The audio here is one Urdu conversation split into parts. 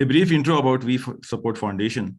a brief intro about We Support Foundation,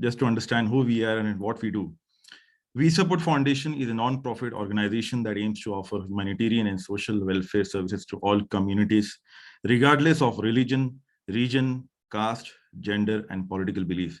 just to understand who we are and what we do. We Support Foundation is a non-profit organization that aims to offer humanitarian and social welfare services to all communities, regardless of religion, region, caste, gender and political belief.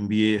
MBA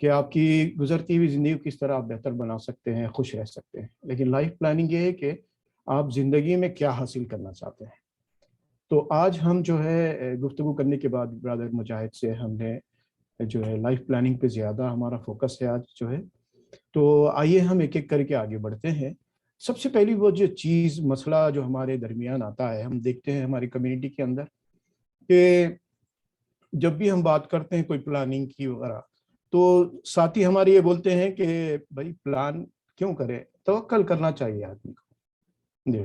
کہ آپ کی گزرتی ہوئی زندگی کو کس طرح آپ بہتر بنا سکتے ہیں، خوش رہ سکتے ہیں. لیکن لائف پلاننگ یہ ہے کہ آپ زندگی میں کیا حاصل کرنا چاہتے ہیں. تو آج ہم جو ہے گفتگو کرنے کے بعد برادر مجاہد سے ہم نے جو ہے لائف پلاننگ پہ زیادہ ہمارا فوکس ہے آج جو ہے. تو آئیے ہم ایک ایک کر کے آگے بڑھتے ہیں. سب سے پہلی وہ جو چیز مسئلہ جو ہمارے درمیان آتا ہے، ہم دیکھتے ہیں ہماری کمیونٹی کے اندر کہ جب بھی ہم بات کرتے ہیں کوئی پلاننگ کی وغیرہ، تو ساتھی ہمارے یہ بولتے ہیں کہ بھائی پلان کیوں کرے، توکل کرنا چاہیے آدمی کو. جی،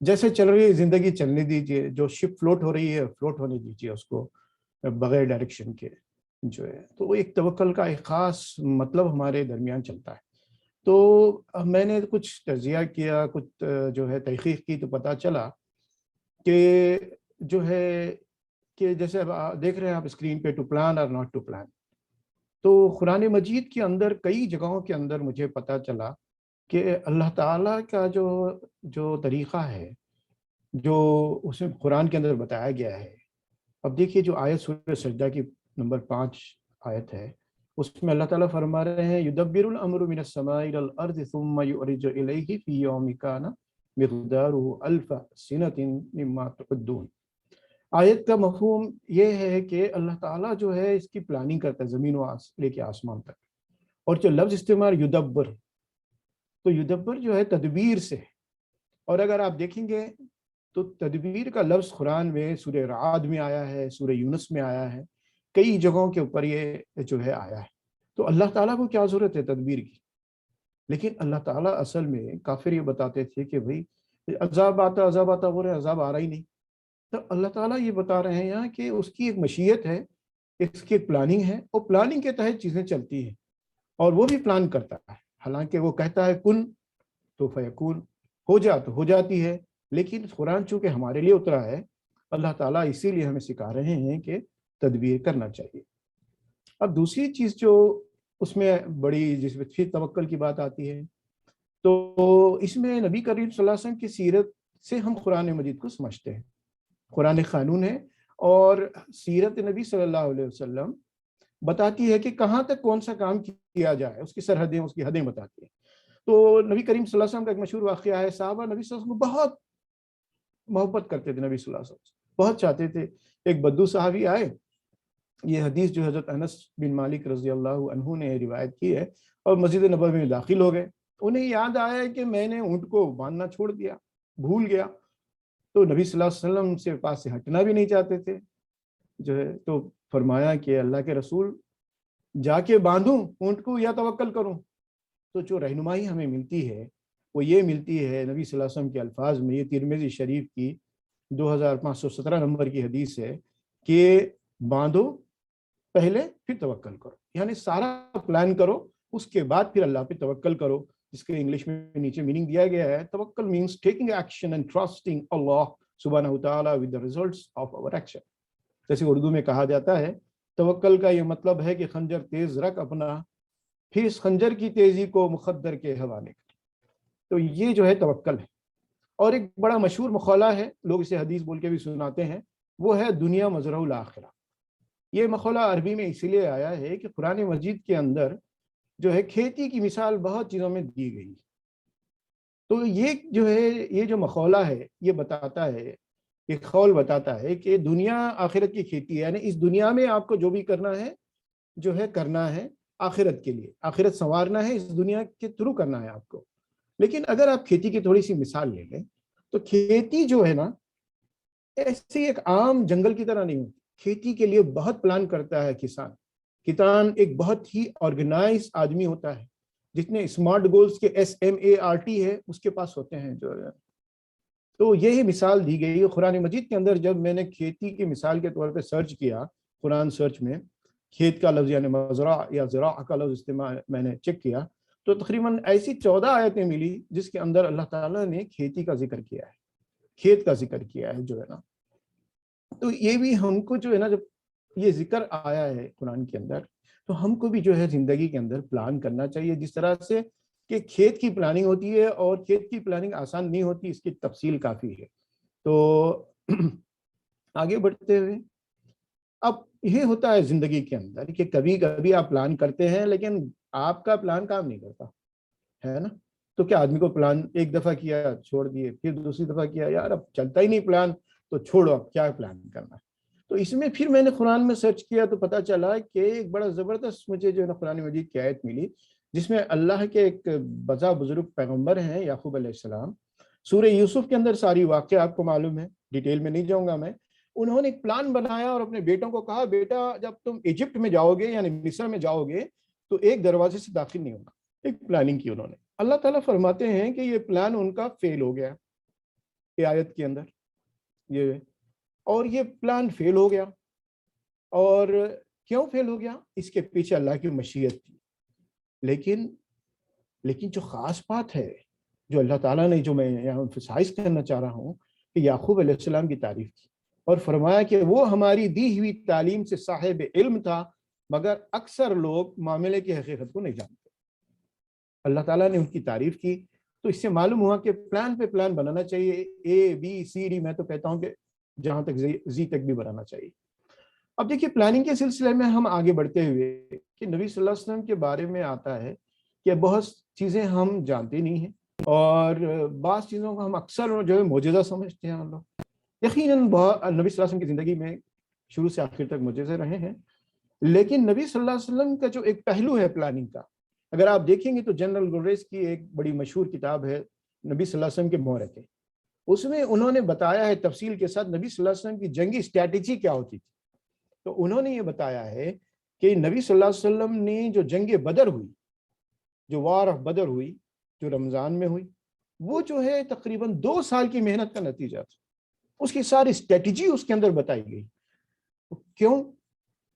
جیسے چل رہی ہے زندگی چلنے دیجیے، جو شپ فلوٹ ہو رہی ہے فلوٹ ہونے دیجیے اس کو بغیر ڈائریکشن کے جو ہے. تو وہ ایک توکل کا ایک خاص مطلب ہمارے درمیان چلتا ہے. تو میں نے کچھ تجزیہ کیا، کچھ جو ہے تحقیق کی، تو پتہ چلا کہ جو ہے کہ جیسے اب دیکھ رہے ہیں آپ اسکرین پہ ٹو پلان اور ناٹ ٹو پلان. تو قرآن مجید کے اندر کئی جگہوں کے اندر مجھے پتہ چلا کہ اللہ تعالیٰ کا جو طریقہ ہے، جو اس میں قرآن کے اندر بتایا گیا ہے. اب دیکھیے جو آیت سورہ سجدہ کی نمبر 5 آیت ہے، اس میں اللہ تعالیٰ فرما رہے ہیں یدبر الامر من السماء الى الارض ثم يعرج الیہ فی یوم کان مقدارہ الف سنۃ مما تعدون. آیت کا مفہوم یہ ہے کہ اللہ تعالیٰ جو ہے اس کی پلاننگ کرتا ہے زمین و لے کے آسمان تک. اور جو لفظ استعمال یدبر، تو یدبر جو ہے تدبیر سے. اور اگر آپ دیکھیں گے تو تدبیر کا لفظ قرآن میں سورہ رعد میں آیا ہے، سورہ یونس میں آیا ہے، کئی جگہوں کے اوپر یہ جو ہے آیا ہے. تو اللہ تعالیٰ کو کیا ضرورت ہے تدبیر کی؟ لیکن اللہ تعالیٰ اصل میں کافر یہ بتاتے تھے کہ بھائی عذاب آتا ہو رہا ہے، عذاب آ رہا ہی نہیں. تو اللہ تعالیٰ یہ بتا رہے ہیں یہاں کہ اس کی ایک مشیت ہے، اس کی ایک پلاننگ ہے، اور پلاننگ کے تحت چیزیں چلتی ہیں، اور وہ بھی پلان کرتا ہے. حالانکہ وہ کہتا ہے کن تو فیکون، ہو جا تو ہو جاتی ہے. لیکن قرآن چونکہ ہمارے لیے اترا ہے، اللہ تعالیٰ اسی لیے ہمیں سکھا رہے ہیں کہ تدبیر کرنا چاہیے. اب دوسری چیز جو اس میں بڑی، جس میں پھر توکل کی بات آتی ہے، تو اس میں نبی کریم صلی اللہ علیہ وسلم کی سیرت سے ہم قرآن مجید کو سمجھتے ہیں. قرآن قانون ہے، اور سیرت نبی صلی اللہ علیہ وسلم بتاتی ہے کہ کہاں تک کون سا کام کیا جائے، اس کی سرحدیں، اس کی حدیں بتاتی ہیں. تو نبی کریم صلی اللہ علیہ وسلم کا ایک مشہور واقعہ ہے، صحابہ نبی صلی اللہ علیہ وسلم کو بہت محبت کرتے تھے، نبی صلی اللہ علیہ وسلم بہت چاہتے تھے. ایک بدو صحابی آئے، یہ حدیث جو حضرت انس بن مالک رضی اللہ عنہ نے روایت کی ہے، اور مسجد نبوی میں داخل ہو گئے. انہیں یاد آیا کہ میں نے اونٹ کو باندھنا چھوڑ دیا، بھول گیا. تو نبی صلی اللہ علیہ وسلم سے پاس سے ہٹنا بھی نہیں چاہتے تھے جو ہے. تو فرمایا کہ اللہ کے رسول، جا کے باندھوں اونٹ کو یا توکل کروں؟ تو جو رہنمائی ہمیں ملتی ہے وہ یہ ملتی ہے نبی صلی اللہ علیہ وسلم کے الفاظ میں. یہ ترمذی شریف کی 2517 نمبر کی حدیث ہے کہ باندھو پہلے پھر توکل کرو، یعنی سارا پلان کرو، اس کے بعد پھر اللہ پہ توکل کرو. جس کے انگلش میں نیچے میننگ دیا گیا ہے، توکل means taking action and trusting Allah سبحانہ وتعالی with the results of our action. جیسے اردو میں کہا جاتا ہے، توکل کا یہ مطلب ہے کہ خنجر تیز رکھ اپنا، پھر اس خنجر کی تیزی کو مقدر کے حوالے کر. تو یہ جو ہے توکل ہے. اور ایک بڑا مشہور مقولہ ہے، لوگ اسے حدیث بول کے بھی سناتے ہیں، وہ ہے دنیا مزرع الآخرہ. یہ مقولہ عربی میں اسی لیے آیا ہے کہ قرآن مجید کے اندر جو ہے کھیتی کی مثال بہت چیزوں میں دی گئی. تو یہ جو ہے، یہ جو مقولہ ہے یہ بتاتا ہے، ایک قول بتاتا ہے کہ دنیا آخرت کی کھیتی ہے. یعنی اس دنیا میں آپ کو جو بھی کرنا ہے جو ہے کرنا ہے آخرت کے لیے، آخرت سنوارنا ہے، اس دنیا کے تھرو کرنا ہے آپ کو. لیکن اگر آپ کھیتی کی تھوڑی سی مثال لے لیں تو کھیتی جو ہے نا، ایسی ایک عام جنگل کی طرح نہیں ہوتی. کھیتی کے لیے بہت پلان کرتا ہے کسان ایک بہت ہی آرگنائز آدمی ہوتا ہے. جتنے اسمارٹ گولز کے SMART ہے اس کے پاس ہوتے ہیں جو ہے. تو یہی مثال دی گئی قرآن مجید کے اندر. جب میں نے کھیتی کی مثال کے طور پہ سرچ کیا قرآن سرچ میں، کھیت کا لفظ یعنی مزرع یا زراع کا لفظ استعمال میں نے چیک کیا، تو تقریباً ایسی 14 آیتیں ملی جس کے اندر اللہ تعالیٰ نے کھیتی کا ذکر کیا ہے، کھیت کا ذکر کیا ہے جو ہے نا. تو یہ بھی ہم کو جو ہے نا، جب یہ ذکر آیا ہے قرآن کے اندر، تو ہم کو بھی جو ہے زندگی کے اندر پلان کرنا چاہیے، جس طرح سے کہ کھیت کی پلاننگ ہوتی ہے. اور کھیت کی پلاننگ آسان نہیں ہوتی، اس کی تفصیل کافی ہے. تو آگے بڑھتے ہوئے اب یہ ہوتا ہے زندگی کے اندر کہ کبھی کبھی آپ پلان کرتے ہیں لیکن آپ کا پلان کام نہیں کرتا ہے نا. تو کیا آدمی کو پلان ایک دفعہ کیا چھوڑ دیے, پھر دوسری دفعہ کیا, یار اب چلتا ہی نہیں پلان, تو چھوڑو اب کیا پلان کرنا ہے. تو اس میں پھر میں نے قرآن میں سرچ کیا تو پتا چلا کہ ایک بڑا زبردست مجھے جو ہے نا قرآن مجید کی آیت ملی, جس میں اللہ کے ایک بڑا بزرگ پیغمبر ہیں یعقوب علیہ السلام. سورہ یوسف کے اندر ساری واقعہ آپ کو معلوم ہے, ڈیٹیل میں نہیں جاؤں گا میں. انہوں نے ایک پلان بنایا اور اپنے بیٹوں کو کہا, بیٹا جب تم ایجپٹ میں جاؤ گے یعنی مصر میں جاؤ گے تو ایک دروازے سے داخل نہیں ہونا. ایک پلاننگ کی انہوں نے. اللہ تعالیٰ فرماتے ہیں کہ یہ پلان ان کا فیل ہو گیا یہ آیت کے اندر, یہ اور یہ پلان فیل ہو گیا. اور کیوں فیل ہو گیا؟ اس کے پیچھے اللہ کی مشیت تھی. لیکن جو خاص بات ہے جو اللہ تعالیٰ نے, جو میں یہاں ایمفسائز کرنا چاہ رہا ہوں, کہ یعقوب علیہ السلام کی تعریف کی اور فرمایا کہ وہ ہماری دی ہوئی تعلیم سے صاحب علم تھا, مگر اکثر لوگ معاملے کی حقیقت کو نہیں جانتے. اللہ تعالیٰ نے ان کی تعریف کی. تو اس سے معلوم ہوا کہ پلان پہ پلان بنانا چاہیے, اے بی سی ڈی, میں تو کہتا ہوں کہ جہاں تک زی تک بھی بنانا چاہیے. اب دیکھیے پلاننگ کے سلسلے میں ہم آگے بڑھتے ہوئے کہ نبی صلی اللہ علیہ وسلم کے بارے میں آتا ہے کہ بہت چیزیں ہم جانتے نہیں ہیں, اور بعض چیزوں کو ہم اکثر جو ہے معجزہ سمجھتے ہیں ہم لوگ. یقیناً نبی صلی اللہ علیہ وسلم کی زندگی میں شروع سے آخر تک معجزے رہے ہیں, لیکن نبی صلی اللہ علیہ وسلم کا جو ایک پہلو ہے پلاننگ کا, اگر آپ دیکھیں گے تو جنرل گوریس کی ایک بڑی مشہور کتاب ہے نبی صلی اللہ علیہ وسلم کے مورخ, اس میں انہوں نے بتایا ہے تفصیل کے ساتھ نبی صلی اللہ علیہ وسلم کی جنگی اسٹریٹجی کیا ہوتی تھی. تو انہوں نے یہ بتایا ہے کہ نبی صلی اللہ علیہ وسلم نے جو جنگ بدر ہوئی, جو وار آف بدر ہوئی, جو رمضان میں ہوئی, وہ جو ہے تقریباً 2 سال کی محنت کا نتیجہ تھا. اس کی ساری اسٹریٹجی اس کے اندر بتائی گئی. کیوں؟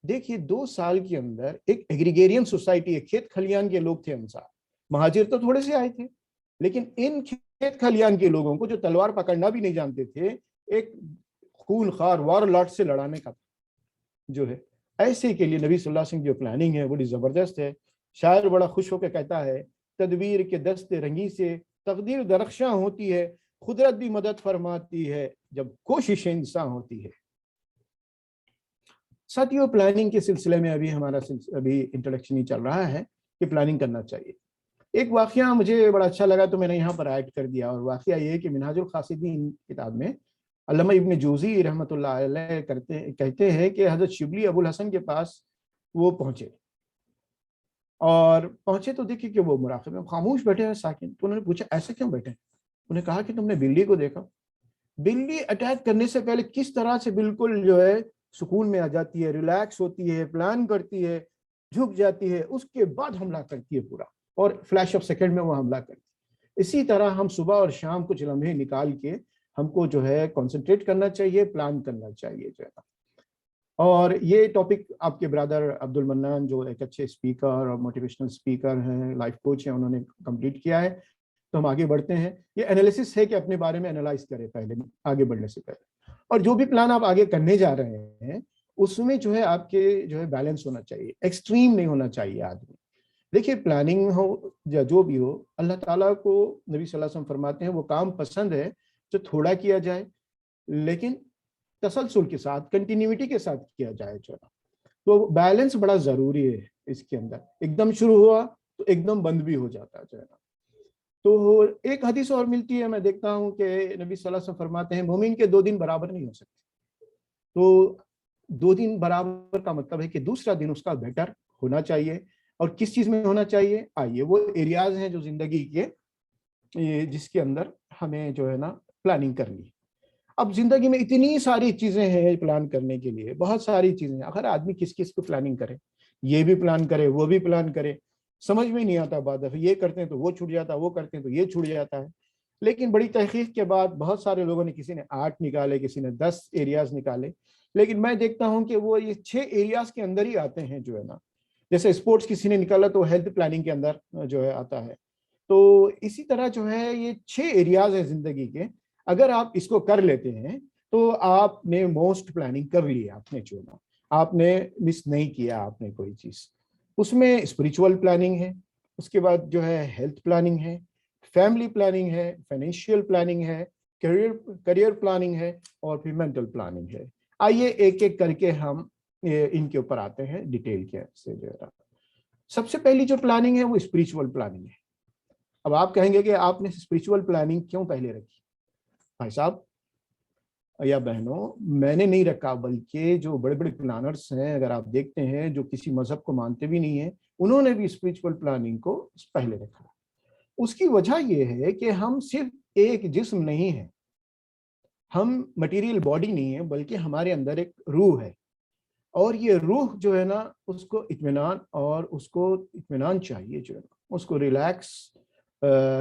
دیکھیے 2 سال کے اندر ایک ایگریگیرین سوسائٹی, ایک کھیت کھلیان کے لوگ تھے انصار, مہاجر تو تھوڑے سے آئے تھے, لیکن ان کھیت کھلیان کے لوگوں کو جو تلوار پکڑنا بھی نہیں جانتے تھے, ایک خون خوار وار لاٹ سے لڑانے کا جو ہے. ایسے کے لیے نبی صلی اللہ علیہ وسلم کی جو پلاننگ ہے بڑی زبردست ہے. شاعر بڑا خوش ہو کے کہتا ہے, تدبیر کے دست رنگی سے تقدیر درخشاں ہوتی ہے, قدرت بھی مدد فرماتی ہے جب کوشش انسان ہوتی ہے. ساتھیوں پلاننگ کے سلسلے میں ہمارا انٹروڈکشن ہی چل رہا ہے کہ پلاننگ کرنا چاہیے. ایک واقعہ مجھے بڑا اچھا لگا تو میں نے یہاں پر ایڈ کر دیا, اور واقعہ یہ ہے کہ منہاج القاصدین کتاب میں علامہ ابن جوزی رحمۃ اللہ علیہ کہتے ہیں کہ حضرت شبلی ابو الحسن کے پاس وہ پہنچے, اور پہنچے تو دیکھیں کہ وہ مراقبے میں خاموش بیٹھے ہیں ساکن. تو انہوں نے پوچھا ایسے کیوں بیٹھے؟ انہوں نے کہا کہ تم نے بلی کو دیکھا, بلی اٹیک کرنے سے پہلے کس طرح سے بالکل جو ہے سکون میں آ جاتی ہے, ریلیکس ہوتی ہے, پلان کرتی ہے, جھک جاتی ہے, اس کے بعد حملہ کرتی ہے پورا, اور فلیش آف سیکنڈ میں وہ حملہ کرتی ہے. اسی طرح ہم صبح اور شام کچھ لمحے نکال کے ہم کو جو ہے کنسنٹریٹ کرنا چاہیے, پلان کرنا چاہیے جو ہے. اور یہ ٹاپک آپ کے برادر عبد المنان جو ایک اچھے اسپیکر اور موٹیویشنل اسپیکر ہیں, لائف کوچ ہیں, انہوں نے کمپلیٹ کیا ہے. تو ہم آگے بڑھتے ہیں. یہ انالیسس ہے کہ اپنے بارے میں انالائز کریں پہلے آگے بڑھنے سے پہلے, اور جو بھی پلان آپ آگے کرنے جا رہے ہیں اس میں جو ہے آپ کے جو ہے بیلنس ہونا چاہیے, ایکسٹریم نہیں ہونا چاہیے آدمی. دیکھیے پلاننگ ہو یا جو بھی ہو, اللہ تعالیٰ کو نبی صلی اللہ علیہ وسلم فرماتے ہیں وہ کام پسند ہے جو تھوڑا کیا جائے لیکن تسلسل کے ساتھ, کنٹینیوٹی کے ساتھ کیا جائے. تو بیلنس بڑا ضروری ہے اس کے اندر. ایک دم شروع ہوا تو ایک دم بند بھی ہو جاتا ہے. تو ایک حدیث اور ملتی ہے, میں دیکھتا ہوں کہ نبی صلی اللہ علیہ وسلم فرماتے ہیں مومن کے 2 دن برابر نہیں ہو سکتے. تو 2 دن برابر کا مطلب ہے کہ دوسرا دن اس کا بیٹر ہونا چاہیے. اور کس چیز میں ہونا چاہیے؟ آئیے وہ ایریاز ہیں جو زندگی کے جس کے اندر ہمیں جو ہے نا پلاننگ کرنی ہے. اب زندگی میں اتنی ساری چیزیں ہیں پلان کرنے کے لیے, بہت ساری چیزیں. اگر آدمی کس کو پلاننگ کرے, یہ بھی پلان کرے وہ بھی پلان کرے, سمجھ میں نہیں آتا. بعد یہ کرتے ہیں تو وہ چھوٹ جاتا, وہ کرتے ہیں تو یہ چھوٹ جاتا ہے. لیکن بڑی تحقیق کے بعد بہت سارے لوگوں نے, کسی نے 8 نکالے, کسی نے 10 ایریاز نکالے, لیکن میں دیکھتا ہوں کہ وہ یہ 6 ایریاز کے اندر ہی آتے ہیں جو ہے نا. جیسے اسپورٹس کسی نے نکالا تو ہیلتھ پلاننگ کے اندر جو ہے آتا ہے. تو اسی طرح جو ہے یہ 6 ایریاز ہیں زندگی کے. اگر آپ اس کو کر لیتے ہیں تو آپ نے موسٹ پلاننگ کر لی. آپ نے جو نا آپ نے مس نہیں کیا آپ نے کوئی چیز. اس میں اسپریچول پلاننگ ہے, اس کے بعد جو ہے ہیلتھ پلاننگ ہے, فیملی پلاننگ ہے, فائنینشیل پلاننگ ہے, کریئر پلاننگ ہے, اور پھر مینٹل پلاننگ ہے. آئیے ایک ایک کر کے ہم ان کے اوپر آتے ہیں ڈیٹیل کے سے جو ہے. سب سے پہلی جو پلاننگ ہے وہ اسپریچول پلاننگ ہے. اب آپ کہیں گے کہ آپ نے اسپریچول پلاننگ کیوں پہلے رکھی؟ بھائی صاحب یا بہنوں، میں نے نہیں رکھا، بلکہ جو بڑے بڑے پلانرز ہیں اگر آپ دیکھتے ہیں جو کسی مذہب کو مانتے بھی نہیں ہیں، انہوں نے بھی اسپریچول پلاننگ کو پہلے رکھا. اس کی وجہ یہ ہے کہ ہم صرف ایک جسم نہیں ہیں، ہم مٹیریل باڈی نہیں ہیں، بلکہ ہمارے اندر ایک روح ہے. اور یہ روح جو ہے نا اس کو اطمینان، اور اس کو اطمینان چاہیے، جو ہے نا اس کو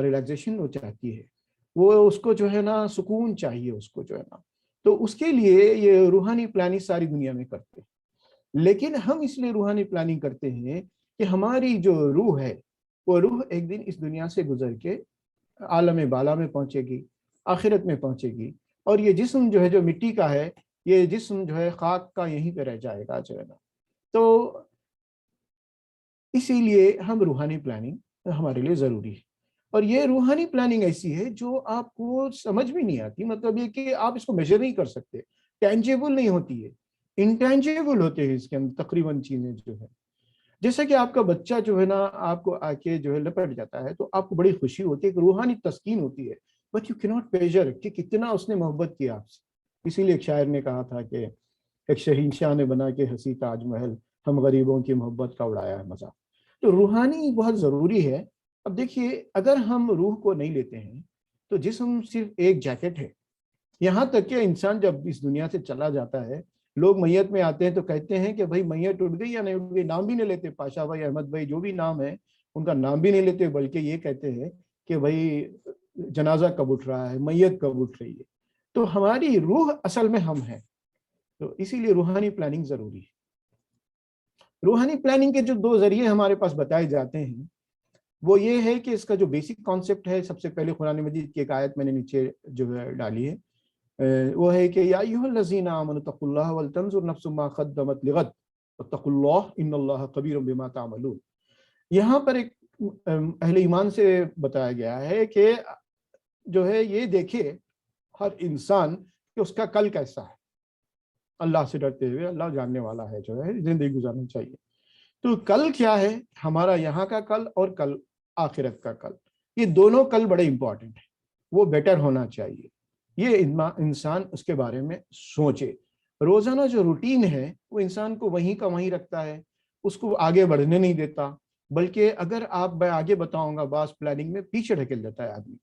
ریلیکسیشن وہ چاہتی ہے، وہ اس کو جو ہے نا سکون چاہیے اس کو جو ہے نا. تو اس کے لیے یہ روحانی پلاننگ ساری دنیا میں کرتے ہیں. لیکن ہم اس لیے روحانی پلاننگ کرتے ہیں کہ ہماری جو روح ہے وہ روح ایک دن اس دنیا سے گزر کے عالم بالا میں پہنچے گی، آخرت میں پہنچے گی. اور یہ جسم جو ہے جو مٹی کا ہے، یہ جسم جو ہے خاک کا یہیں پہ رہ جائے گا جو ہے نا. تو اسی لیے ہم روحانی پلاننگ ہمارے لیے ضروری ہے. اور یہ روحانی پلاننگ ایسی ہے جو آپ کو سمجھ بھی نہیں آتی، مطلب یہ کہ آپ اس کو میجر نہیں کر سکتے، ٹینجیبل نہیں ہوتی ہے، انٹینجیبل ہوتے ہیں اس کے اندر تقریباً چیزیں جو ہے. جیسا کہ آپ کا بچہ جو ہے نا آپ کو آ کے جو ہے لپٹ جاتا ہے تو آپ کو بڑی خوشی ہوتی ہے، ایک روحانی تسکین ہوتی ہے، بٹ یو کیناٹ میجر کہ کتنا اس نے محبت کیا آپ سے. اسی لیے ایک شاعر نے کہا تھا کہ ایک شہنشاہ نے بنا کے ہنسی تاج محل، ہم غریبوں کی محبت کا اڑایا ہے مزہ. تو روحانی بہت ضروری ہے. اب دیکھیے، اگر ہم روح کو نہیں لیتے ہیں تو جسم صرف ایک جیکٹ ہے. یہاں تک کہ انسان جب اس دنیا سے چلا جاتا ہے، لوگ میت میں آتے ہیں تو کہتے ہیں کہ بھائی میت اٹھ گئی یا نہیں اٹھ گئی، نام بھی نہیں لیتے. پاشا بھائی، احمد بھائی، جو بھی نام ہے ان کا نام بھی نہیں لیتے، بلکہ یہ کہتے ہیں کہ بھائی جنازہ کب اٹھ رہا ہے، میت کب اٹھ رہی ہے. تو ہماری روح اصل میں ہم ہیں. تو اسی لیے روحانی پلاننگ ضروری ہے. روحانی پلاننگ کے جو دو ذریعے ہمارے پاس بتائے جاتے ہیں وہ یہ ہے کہ اس کا جو بیسک کانسیپٹ ہے، سب سے پہلے قرآن مجید کی ایک آیت میں نے نیچے جو ہے ڈالی ہے، وہ ہے کہ یا ایھا الذین آمنوا اتقوا اللہ ولتنظر نفس ما قدمت لغد واتقوا اللہ ان اللہ خبیر بما تعملون. یہاں پر ایک اہل ایمان سے بتایا گیا ہے کہ جو ہے یہ دیکھے ہر انسان کہ اس کا کل کیسا ہے. اللہ سے ڈرتے ہوئے، اللہ جاننے والا ہے، جو ہے زندگی گزارنی چاہیے. تو کل کیا ہے؟ ہمارا یہاں کا کل اور کل آخرت کا کل، یہ دونوں کل بڑے امپورٹنٹ ہیں، وہ بیٹر ہونا چاہیے. یہ انسان اس کے بارے میں سوچے. روزانہ جو روٹین ہے وہ انسان کو وہیں کا وہیں رکھتا ہے، اس کو آگے بڑھنے نہیں دیتا، بلکہ اگر آپ میں آگے بتاؤں گا بعض پلاننگ میں پیچھے ڈھکیل دیتا ہے آدمی.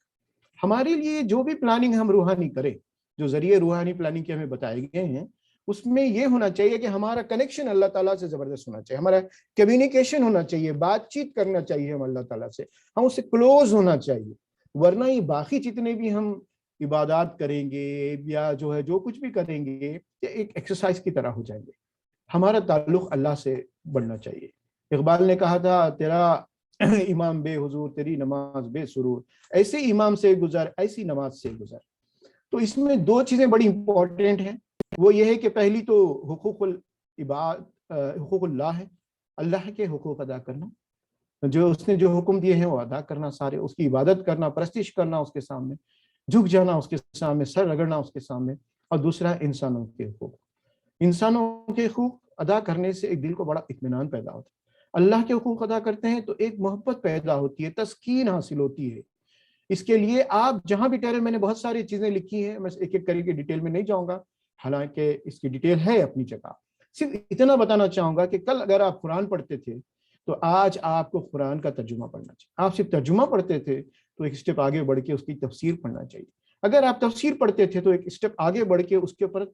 ہمارے لیے جو بھی پلاننگ ہم روحانی کریں، جو ذریعے روحانی پلاننگ کے ہمیں بتائے گئے ہیں، اس میں یہ ہونا چاہیے کہ ہمارا کنیکشن اللہ تعالیٰ سے زبردست ہونا چاہیے، ہمارا کمیونیکیشن ہونا چاہیے، بات چیت کرنا چاہیے ہم اللہ تعالیٰ سے، ہم اس سے کلوز ہونا چاہیے. ورنہ یہ باقی جتنے بھی ہم عبادات کریں گے یا جو ہے جو کچھ بھی کریں گے، یہ ایک ایکسرسائز کی طرح ہو جائیں گے. ہمارا تعلق اللہ سے بڑھنا چاہیے. اقبال نے کہا تھا، تیرا امام بے حضور، تیری نماز بے سرور، ایسے امام سے گزر، ایسی نماز سے گزر. تو اس میں دو چیزیں بڑی امپورٹنٹ ہیں. وہ یہ ہے کہ پہلی تو حقوق اللہ ہے، اللہ کے حقوق ادا کرنا، جو اس نے جو حکم دیے ہیں وہ ادا کرنا، سارے اس کی عبادت کرنا، پرستش کرنا، اس کے سامنے جھک جانا، اس کے سامنے سر رگڑنا اس کے سامنے. اور دوسرا انسانوں کے حقوق. انسانوں کے حقوق ادا کرنے سے ایک دل کو بڑا اطمینان پیدا ہوتا ہے. اللہ کے حقوق ادا کرتے ہیں تو ایک محبت پیدا ہوتی ہے، تسکین حاصل ہوتی ہے. اس کے لیے آپ جہاں بھی ٹھہرے، میں نے بہت ساری چیزیں لکھی ہیں، میں ایک ایک کر کے ڈیٹیل میں نہیں جاؤں گا، حالانکہ اس کی ڈیٹیل ہے اپنی جگہ. صرف اتنا بتانا چاہوں گا کہ کل اگر آپ قرآن پڑھتے تھے تو آج آپ کو قرآن کا ترجمہ پڑھنا چاہیے. آپ صرف ترجمہ پڑھتے تھے تو ایک اسٹیپ آگے بڑھ کے اس کی تفسیر پڑھنا چاہیے. اگر آپ تفسیر پڑھتے تھے تو ایک اسٹیپ آگے بڑھ کے اس کے اوپر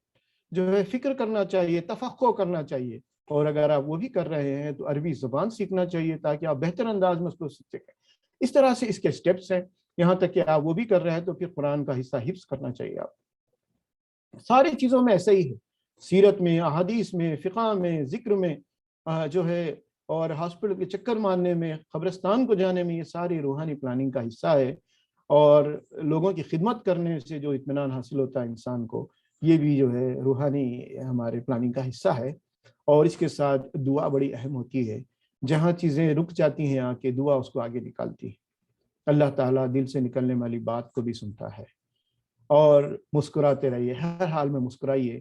جو ہے فکر کرنا چاہیے، تفقہ کرنا چاہیے. اور اگر آپ وہ بھی کر رہے ہیں تو عربی زبان سیکھنا چاہیے تاکہ آپ بہتر انداز میں اس کو سیکھ سکیں. اس طرح سے اس کے اسٹیپس ہیں. یہاں تک کہ آپ وہ بھی کر رہے ہیں تو پھر قرآن کا حصہ حفظ کرنا چاہیے. آپ ساری چیزوں میں ایسا ہی ہے، سیرت میں، احادیث میں، فقہ میں، ذکر میں جو ہے، اور ہاسپٹل کے چکر مارنے میں، قبرستان کو جانے میں، یہ ساری روحانی پلاننگ کا حصہ ہے. اور لوگوں کی خدمت کرنے سے جو اطمینان حاصل ہوتا ہے انسان کو، یہ بھی جو ہے روحانی ہمارے پلاننگ کا حصہ ہے. اور اس کے ساتھ دعا بڑی اہم ہوتی ہے. جہاں چیزیں رک جاتی ہیں آ کے، دعا اس کو آگے نکالتی ہے. اللہ تعالیٰ دل سے نکلنے والی بات کو بھی سنتا ہے. اور مسکراتے رہیے، ہر حال میں مسکرائیے.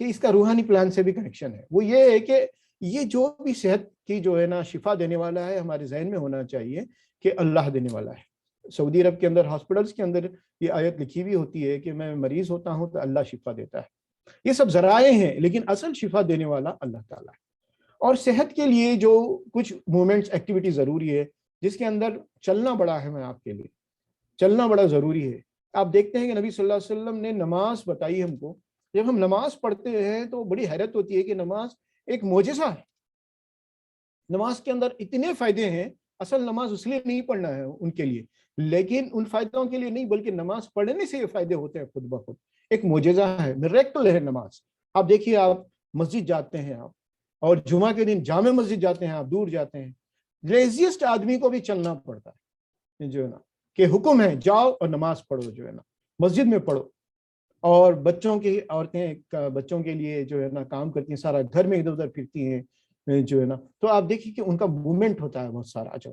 کہ اس کا روحانی پلان سے بھی کنیکشن ہے. وہ یہ ہے کہ یہ جو بھی صحت کی جو ہے نا شفا دینے والا ہے، ہمارے ذہن میں ہونا چاہیے کہ اللہ دینے والا ہے. سعودی عرب کے اندر ہاسپٹلس کے اندر یہ آیت لکھی ہوئی ہوتی ہے کہ میں مریض ہوتا ہوں تو اللہ شفا دیتا ہے. یہ سب ذرائع ہیں، لیکن اصل شفا دینے والا اللہ تعالیٰ ہے. اور صحت کے لیے جو کچھ مومنٹس ایکٹیویٹی ضروری ہے، جس کے اندر چلنا بڑا ہے، میں آپ کے لیے چلنا بڑا ضروری ہے. آپ دیکھتے ہیں کہ نبی صلی اللہ علیہ وسلم نے نماز بتائی ہم کو. جب ہم نماز پڑھتے ہیں تو بڑی حیرت ہوتی ہے کہ نماز ایک معجزہ ہے. نماز کے اندر اتنے فائدے ہیں. اصل نماز اس لیے نہیں پڑھنا ہے ان کے لیے، لیکن ان فائدوں کے لیے نہیں، بلکہ نماز پڑھنے سے یہ فائدے ہوتے ہیں خود بخود. ایک معجزہ ہے، میریکل ہے نماز. آپ دیکھیے، آپ مسجد جاتے ہیں، آپ اور جمعہ کے دن جامع مسجد جاتے ہیں، آپ دور جاتے ہیں، لیزیسٹ آدمی کو بھی چلنا پڑتا ہے جو ہے نا، کہ حکم ہے جاؤ اور نماز پڑھو، جو ہے نا مسجد میں پڑھو. اور بچوں کی عورتیں بچوں کے لیے جو ہے نا کام کرتی ہیں، سارا گھر میں ادھر ادھر پھرتی ہیں جو ہے نا. تو آپ دیکھیے کہ ان کا موومنٹ ہوتا ہے بہت سارا. جو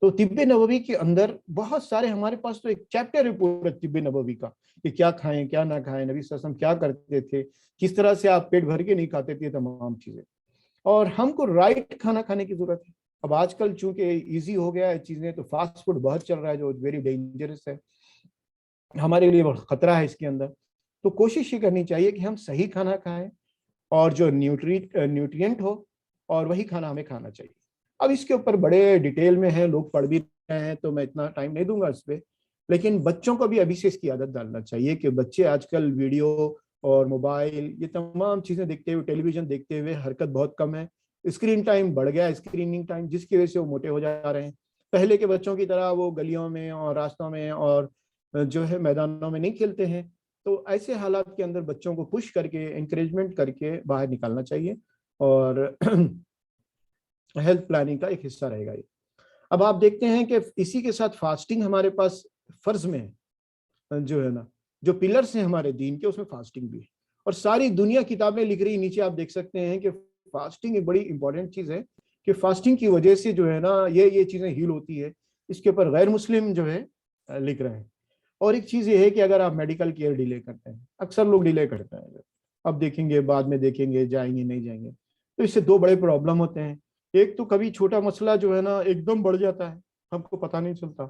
تو طب نبوی کے اندر بہت سارے، ہمارے پاس تو ایک چیپٹر ہے پورا طب نبوی کا کہ کیا کھائیں کیا نہ کھائیں، نبی صلی اللہ علیہ وسلم کیا کرتے تھے، کس طرح سے آپ پیٹ بھر کے نہیں کھاتے تھے، تمام چیزیں. اور ہم کو رائٹ کھانا کھانے کی ضرورت ہے. اب آج کل چونکہ ایزی ہو گیا ہے چیزیں، تو فاسٹ فوڈ بہت چل رہا ہے جو ویری ڈینجرس ہے، ہمارے لیے بہت خطرہ ہے اس کے اندر. تو کوشش یہ کرنی چاہیے کہ ہم صحیح کھانا کھائیں اور جو نیوٹرینٹ ہو، اور وہی کھانا ہمیں کھانا چاہیے. اب اس کے اوپر بڑے ڈیٹیل میں ہیں، لوگ پڑھ بھی رہے ہیں، تو میں اتنا ٹائم نہیں دوں گا اس پہ. لیکن بچوں کو بھی ابھی سے اس کی عادت ڈالنا چاہیے کہ بچے آج کل ویڈیو اور موبائل، یہ تمام چیزیں دیکھتے ہوئے، ٹیلی ویژن دیکھتے ہوئے حرکت بہت کم ہے. اسکرین ٹائم بڑھ گیا، اسکریننگ ٹائم، جس کی وجہ سے وہ موٹے ہو جا رہے ہیں. پہلے کے بچوں کی طرح وہ گلیوں میں اور راستوں میں اور جو ہے میدانوں میں نہیں کھیلتے ہیں. تو ایسے حالات کے اندر بچوں کو پش کر کے، انکریجمنٹ کر کے باہر نکالنا چاہیے، اور ہیلتھ پلاننگ کا ایک حصہ رہے گا یہ. اب آپ دیکھتے ہیں کہ اسی کے ساتھ فاسٹنگ ہمارے پاس فرض میں ہے، جو ہے نا جو پلرز ہیں ہمارے دین کے، اس میں فاسٹنگ بھی ہے. اور ساری دنیا کتابیں لکھ رہی، نیچے آپ دیکھ سکتے ہیں کہ فاسٹنگ ایک بڑی امپورٹنٹ چیز ہے، کہ فاسٹنگ کی وجہ سے جو ہے نا یہ چیزیں ہیل ہوتی ہے. اس کے اوپر غیر مسلم جو ہے لکھ رہے ہیں. اور ایک چیز یہ ہے کہ اگر آپ میڈیکل کیئر ڈیلے کرتے ہیں، اکثر لوگ ڈیلے کرتے ہیں، اب دیکھیں گے، بعد میں دیکھیں گے، جائیں گے نہیں جائیں گے، تو اس سے دو بڑے پرابلم ہوتے ہیں. ایک تو کبھی چھوٹا مسئلہ جو ہے نا ایک دم بڑھ جاتا ہے، ہم کو پتہ نہیں چلتا.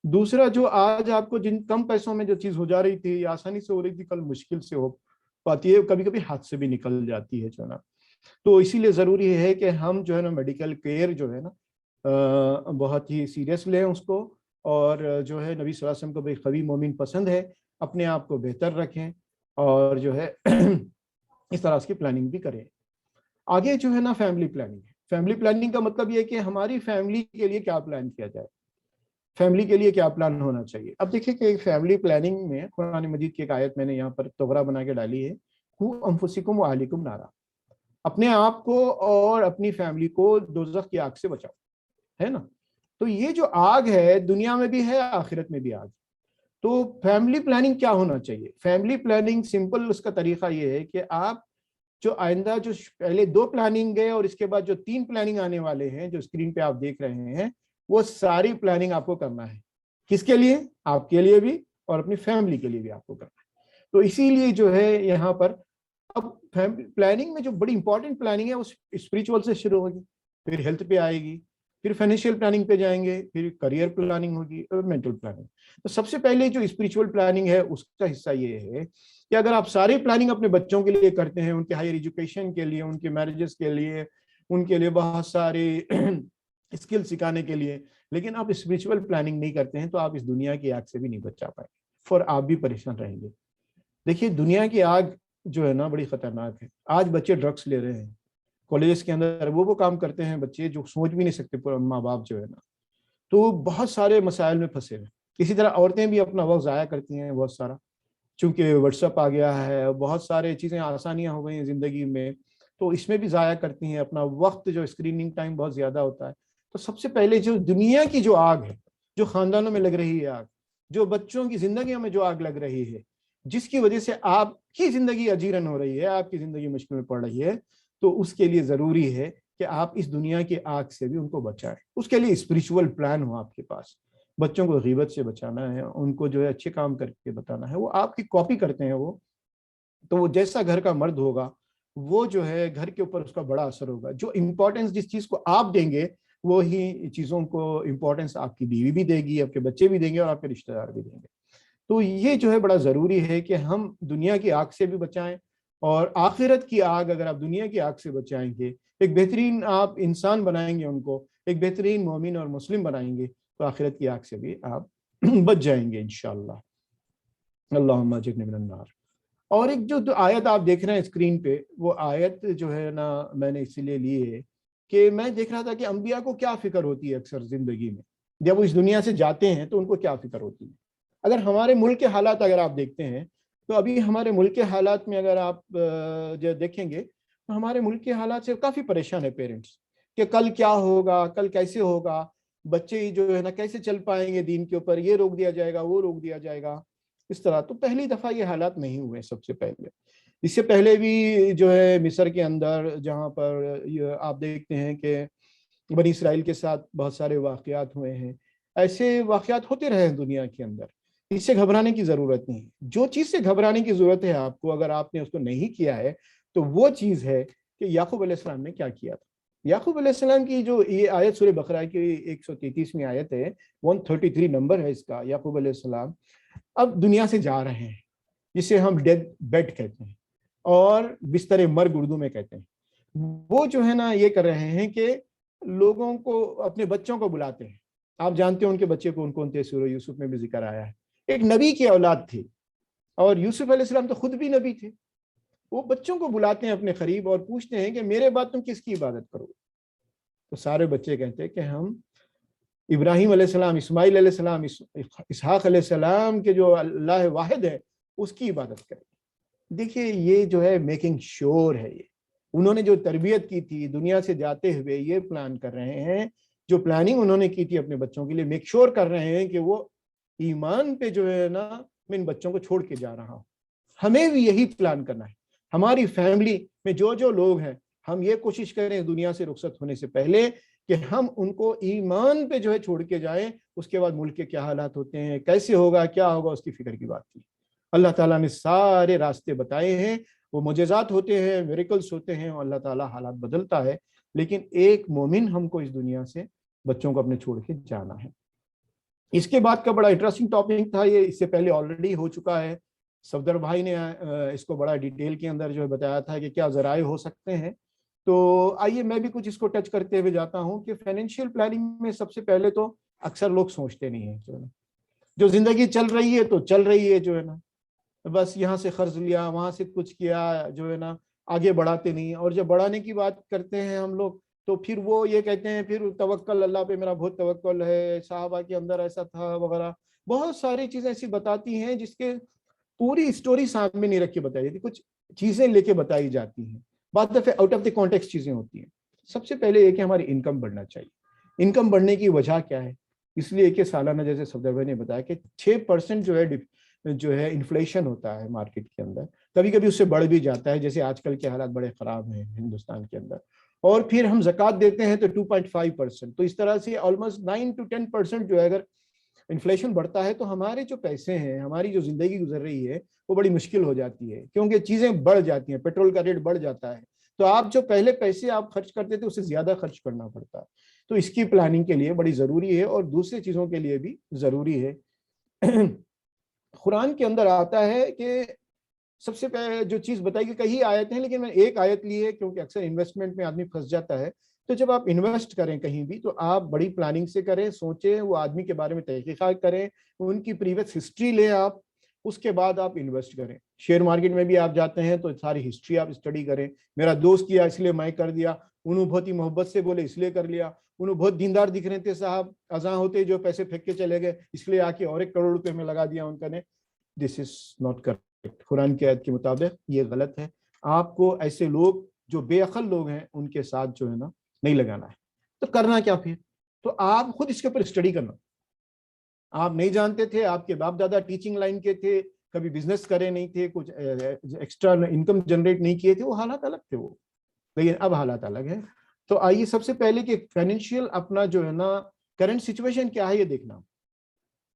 دوسرا، جو آج آپ کو جن کم پیسوں میں جو چیز ہو جا رہی تھی، آسانی سے ہو رہی تھی، کل مشکل سے ہو پاتی ہے، کبھی کبھی ہاتھ سے بھی نکل جاتی ہے جو ہے نا. تو اسی لیے ضروری ہے کہ ہم جو ہے نا میڈیکل کیئر جو ہے نا بہت ہی سیریس لیں اس کو. اور جو ہے نبی صلی اللہ علیہ وسلم کو بھائی قوی مومن پسند ہے، اپنے آپ کو بہتر رکھیں، اور جو ہے اس طرح کی پلاننگ بھی کریں. آگے جو ہے نا فیملی پلاننگ ہے. فیملی پلاننگ کا مطلب یہ کہ ہماری فیملی کے لیے کیا پلان کیا جائے، فیملی کے لیے کیا پلان ہونا چاہیے. اب دیکھیں کہ فیملی پلاننگ میں قرآن مجید کی ایک آیت میں نے یہاں پر توغرا بنا کے ڈالی ہے، قُوا انفسکم واہلیکم نارا، اپنے آپ کو اور اپنی فیملی کو دوزخ کی آگ سے بچاؤ، ہے نا. تو یہ جو آگ ہے دنیا میں بھی ہے، آخرت میں بھی آگ. تو فیملی پلاننگ کیا ہونا چاہیے؟ فیملی پلاننگ سمپل، اس کا طریقہ یہ ہے کہ آپ جو آئندہ جو پہلے 2 پلاننگ گئے اور اس کے بعد جو 3 پلاننگ آنے والے ہیں، جو اسکرین پہ آپ دیکھ رہے ہیں، وہ ساری پلاننگ آپ کو کرنا ہے. کس کے لیے؟ آپ کے لیے بھی، اور اپنی فیملی کے لیے بھی آپ کو کرنا ہے. تو اسی لیے جو ہے یہاں پر اب پلاننگ میں جو بڑی امپورٹنٹ پلاننگ ہے وہ اسپریچول سے شروع ہوگی، پھر ہیلتھ پہ آئے گی، پھر فائنینشیل پلاننگ پہ جائیں گے، پھر کریئر پلاننگ ہوگی، اور مینٹل پلاننگ. تو سب سے پہلے جو اسپریچول پلاننگ ہے اس کا حصہ یہ ہے کہ اگر آپ ساری پلاننگ اپنے بچوں کے لیے کرتے ہیں، ان کے ہائر ایجوکیشن کے لیے، ان کے میرجز کے لیے، ان کے لیے بہت سارے اسکل سکھانے کے لیے، لیکن آپ اسپریچول پلاننگ نہیں کرتے ہیں، تو آپ اس دنیا کی آگ سے بھی نہیں بچا پائیں گے، اور آپ بھی پریشان رہیں گے. دیکھیے دنیا کی آگ جو ہے نا بڑی خطرناک ہے. آج بچے ڈرگس لے رہے ہیں کالجز کے اندر، وہ کام کرتے ہیں بچے جو سوچ بھی نہیں سکتے ماں باپ جو ہے نا. تو بہت سارے مسائل میں پھنسے ہیں. اسی طرح عورتیں بھی اپنا وقت ضائع کرتی ہیں بہت سارا، چونکہ واٹس ایپ آ گیا ہے، بہت سارے چیزیں آسانیاں ہو گئی ہیں زندگی میں، تو اس میں بھی ضائع کرتی ہیں اپنا وقت، جو اسکریننگ ٹائم بہت زیادہ ہوتا ہے. تو سب سے پہلے جو دنیا کی جو آگ ہے، جو خاندانوں میں لگ رہی ہے آگ، جو بچوں کی زندگیوں میں جو آگ لگ رہی ہے، جس کی وجہ سے آپ کی زندگی اجیرن ہو رہی ہے، آپ کی زندگی مشکل میں پڑ رہی ہے، تو اس کے لیے ضروری ہے کہ آپ اس دنیا کی آگ سے بھی ان کو بچائیں. اس کے لیے اسپریچول پلان ہو آپ کے پاس. بچوں کو غیبت سے بچانا ہے، ان کو جو ہے اچھے کام کر کے بتانا ہے. وہ آپ کی کاپی کرتے ہیں وہ، تو وہ جیسا گھر کا مرد ہوگا وہ جو ہے گھر کے اوپر اس کا بڑا اثر ہوگا. جو امپورٹنس جس چیز کو آپ دیں گے وہی چیزوں کو امپورٹنس آپ کی بیوی بھی دے گی, آپ کے بچے بھی دیں گے, اور آپ کے رشتہ دار بھی دیں گے. تو یہ جو ہے بڑا ضروری ہے کہ ہم دنیا کی آگ سے بھی بچائیں, اور آخرت کی آگ اگر آپ دنیا کی آگ سے بچائیں گے, ایک بہترین آپ انسان بنائیں گے, ان کو ایک بہترین مومن اور مسلم بنائیں گے, تو آخرت کی آگ سے بھی آپ بچ جائیں گے انشاءاللہ. اللہم اجرنی من النار. اور ایک جو آیت آپ دیکھ رہے ہیں اسکرین پہ, وہ آیت جو ہے نا میں نے اسی لیے لی ہے کہ میں دیکھ رہا تھا کہ انبیاء کو کیا فکر ہوتی ہے اکثر زندگی میں, جب وہ اس دنیا سے جاتے ہیں تو ان کو کیا فکر ہوتی ہے. اگر ہمارے ملک کے حالات اگر آپ دیکھتے ہیں تو ابھی ہمارے ملک کے حالات میں اگر آپ جو دیکھیں گے تو ہمارے ملک کے حالات سے کافی پریشان ہے پیرنٹس کہ کل کیا ہوگا, کل کیسے ہوگا, بچے جو ہے نا کیسے چل پائیں گے دین کے اوپر, یہ روک دیا جائے گا, وہ روک دیا جائے گا, اس طرح. تو پہلی دفعہ یہ حالات نہیں ہوئے. سب سے پہلے اس سے پہلے بھی جو ہے مصر کے اندر جہاں پر آپ دیکھتے ہیں کہ بنی اسرائیل کے ساتھ بہت سارے واقعات ہوئے ہیں, ایسے واقعات ہوتے رہے ہیں دنیا کے اندر. اس سے گھبرانے کی ضرورت نہیں. جو چیز سے گھبرانے کی ضرورت ہے آپ کو, اگر آپ نے اس کو نہیں کیا ہے, تو وہ چیز ہے کہ یعقوب علیہ السلام نے کیا کیا تھا. یعقوب علیہ السلام کی جو یہ آیت سورہ بقرہ کی 133ویں آیت ہے, 133 نمبر ہے اس کا. یعقوب علیہ السلام اب دنیا سے جا رہے ہیں, جسے ہم ڈیتھ بیڈ کہتے ہیں, اور بستر مرگ اردو میں کہتے ہیں. وہ جو ہے نا یہ کر رہے ہیں کہ لوگوں کو, اپنے بچوں کو بلاتے ہیں. آپ جانتے ہیں ان کے بچے کون کون تھے, سورہ یوسف میں بھی ذکر آیا ہے. ایک نبی کی اولاد تھی, اور یوسف علیہ السلام تو خود بھی نبی تھے. وہ بچوں کو بلاتے ہیں اپنے قریب اور پوچھتے ہیں کہ میرے بعد تم کس کی عبادت کرو. تو سارے بچے کہتے ہیں کہ ہم ابراہیم علیہ السلام, اسماعیل علیہ السلام, اسحاق علیہ السلام کے جو اللہ واحد ہے اس کی عبادت کریں. دیکھیے یہ جو ہے میکنگ شور ہے. یہ انہوں نے جو تربیت کی تھی دنیا سے جاتے ہوئے, یہ پلان کر رہے ہیں, جو پلاننگ انہوں نے کی تھی اپنے بچوں کے لیے, میک شور کر رہے ہیں کہ وہ ایمان پہ جو ہے نا میں ان بچوں کو چھوڑ کے جا رہا ہوں. ہمیں بھی یہی پلان کرنا ہے. ہماری فیملی میں جو لوگ ہیں, ہم یہ کوشش کریں دنیا سے رخصت ہونے سے پہلے کہ ہم ان کو ایمان پہ جو ہے چھوڑ کے جائیں. اس کے بعد ملک کے کیا حالات ہوتے ہیں, کیسے ہوگا, کیا ہوگا, اس کی فکر کی بات کی. اللہ تعالیٰ نے سارے راستے بتائے ہیں. وہ معجزات ہوتے ہیں, میریکلز ہوتے ہیں, اور اللہ تعالیٰ حالات بدلتا ہے. لیکن ایک مومن ہم کو اس دنیا سے بچوں کو اپنے چھوڑ کے جانا ہے. اس کے بعد کا بڑا انٹرسٹنگ ٹاپک تھا, یہ اس سے پہلے آلریڈی ہو چکا ہے. صفدر بھائی نے اس کو بڑا ڈیٹیل کے اندر جو ہے بتایا تھا کہ کیا ذرائع ہو سکتے ہیں. تو آئیے میں بھی کچھ اس کو ٹچ کرتے ہوئے جاتا ہوں کہ فائنینشیل پلاننگ میں سب سے پہلے تو اکثر لوگ سوچتے نہیں ہیں, جو زندگی چل رہی ہے تو چل رہی ہے, جو ہے نا بس یہاں سے قرض لیا, وہاں سے کچھ کیا, جو ہے نا آگے بڑھاتے نہیں. اور جب بڑھانے کی بات کرتے ہیں ہم لوگ تو پھر وہ یہ کہتے ہیں پھر توکل اللہ پہ, میرا بہت توکل ہے, صحابہ کے اندر ایسا تھا وغیرہ. بہت ساری چیزیں ایسی بتاتی ہیں جس کے پوری سٹوری سامنے نہیں رکھ کے بتائی جاتی, کچھ چیزیں لے کے بتائی جاتی ہیں. بعض دفعہ آؤٹ آف دی کانٹیکسٹ چیزیں ہوتی ہیں. سب سے پہلے یہ کہ ہماری انکم بڑھنا چاہیے. انکم بڑھنے کی وجہ کیا ہے؟ اس لیے کہ سالانہ جیسے صفدر بھائی نے بتایا کہ 6% جو ہے انفلیشن ہوتا ہے مارکیٹ کے اندر. کبھی کبھی اس سے بڑھ بھی جاتا ہے, جیسے آج کل کے حالات بڑے خراب ہیں ہندوستان کے اندر. اور پھر ہم زکوٰۃ دیتے ہیں تو 2.5%. تو اس طرح سے آلموسٹ 9 to 10% جو ہے اگر انفلیشن بڑھتا ہے تو ہمارے جو پیسے ہیں, ہماری جو زندگی گزر رہی ہے وہ بڑی مشکل ہو جاتی ہے, کیونکہ چیزیں بڑھ جاتی ہیں. پیٹرول کا ریٹ بڑھ جاتا ہے تو آپ جو پہلے پیسے آپ خرچ کرتے تھے اس سے زیادہ خرچ کرنا پڑتا ہے. تو اس کی پلاننگ کے لیے بڑی ضروری ہے, اور دوسری چیزوں کے لیے بھی ضروری ہے. قرآن کے اندر آتا ہے کہ سب سے پہلے جو چیز بتائی کہ کئی آیت ہیں, لیکن میں ایک آیت لی ہے کیونکہ اکثر انویسٹمنٹ میں آدمی پھنس جاتا ہے. تو جب آپ انویسٹ کریں کہیں بھی تو آپ بڑی پلاننگ سے کریں, سوچیں, وہ آدمی کے بارے میں تحقیقات کریں, ان کی پریویس ہسٹری لیں آپ, اس کے بعد آپ انویسٹ کریں. شیئر مارکیٹ میں بھی آپ جاتے ہیں تو ساری ہسٹری آپ اسٹڈی کریں. میرا دوست کیا اس لیے میں کر دیا, انہوں بہت ہی محبت سے بولے اس لیے کر لیا, انہوں بہت دیندار دکھ رہے تھے صاحب, اذاں ہوتے جو پیسے پھینک کے چلے گئے اس لیے آ کے اور 1 کروڑ روپے میں لگا دیا ان کا نے. دس از ناٹ کریکٹ. قرآن کی آیت کے مطابق یہ غلط ہے. آپ کو ایسے لوگ جو بے عقل لوگ ہیں ان کے ساتھ جو ہے نا نہیں لگانا ہے. تو کرنا کیا پھر؟ تو آپ خود اس کے اوپر اسٹڈی کرنا. آپ نہیں جانتے تھے, آپ کے باپ دادا ٹیچنگ لائن کے تھے, کبھی بزنس کرے نہیں تھے, کچھ ایکسٹرا انکم جنریٹ نہیں کیے تھے, وہ حالات الگ تھے وہ, لیکن اب حالات الگ ہیں. تو آئیے سب سے پہلے کہ فائنینشیل اپنا جو ہے نا کرنٹ سچویشن کیا ہے یہ دیکھنا.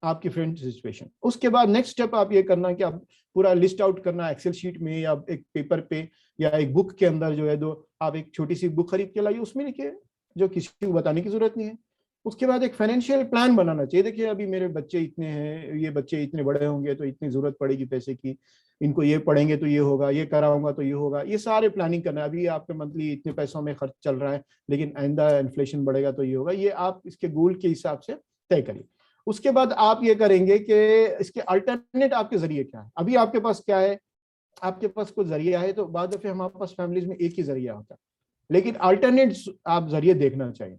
آپ کی فرینڈ سچویشن. اس کے بعد نیکسٹ اسٹیپ آپ یہ کرنا کہ آپ پورا لسٹ آؤٹ کرنا ایکسل شیٹ میں یا ایک پیپر پہ یا ایک بک کے اندر جو ہے آپ ایک چھوٹی سی بک خرید کے لائیے, اس میں لکھیے, جو کسی کو بتانے کی ضرورت نہیں ہے. اس کے بعد ایک فائنینشیل پلان بنانا چاہیے. دیکھیے ابھی میرے بچے اتنے ہیں, یہ بچے اتنے بڑے ہوں گے تو اتنی ضرورت پڑے گی پیسے کی, ان کو یہ پڑھیں گے تو یہ ہوگا, یہ کراؤں گا تو یہ ہوگا, یہ سارے پلاننگ کرنا ہے. ابھی آپ کے منتھلی اتنے پیسوں میں خرچ چل رہا ہے, لیکن آئندہ انفلیشن بڑھے گا تو یہ ہوگا. یہ آپ اس کے گول کے حساب سے طے کریے. اس کے بعد آپ یہ کریں گے کہ اس کے الٹرنیٹ آپ کے ذریعے کیا ہے. ابھی آپ کے پاس کیا ہے, آپ کے پاس کوئی ذریعہ ہے, تو بعد دفعہ ہمارے پاس فیملیز میں ایک ہی ذریعہ ہوتا ہے, لیکن الٹرنیٹ آپ ذریعے دیکھنا چاہیے.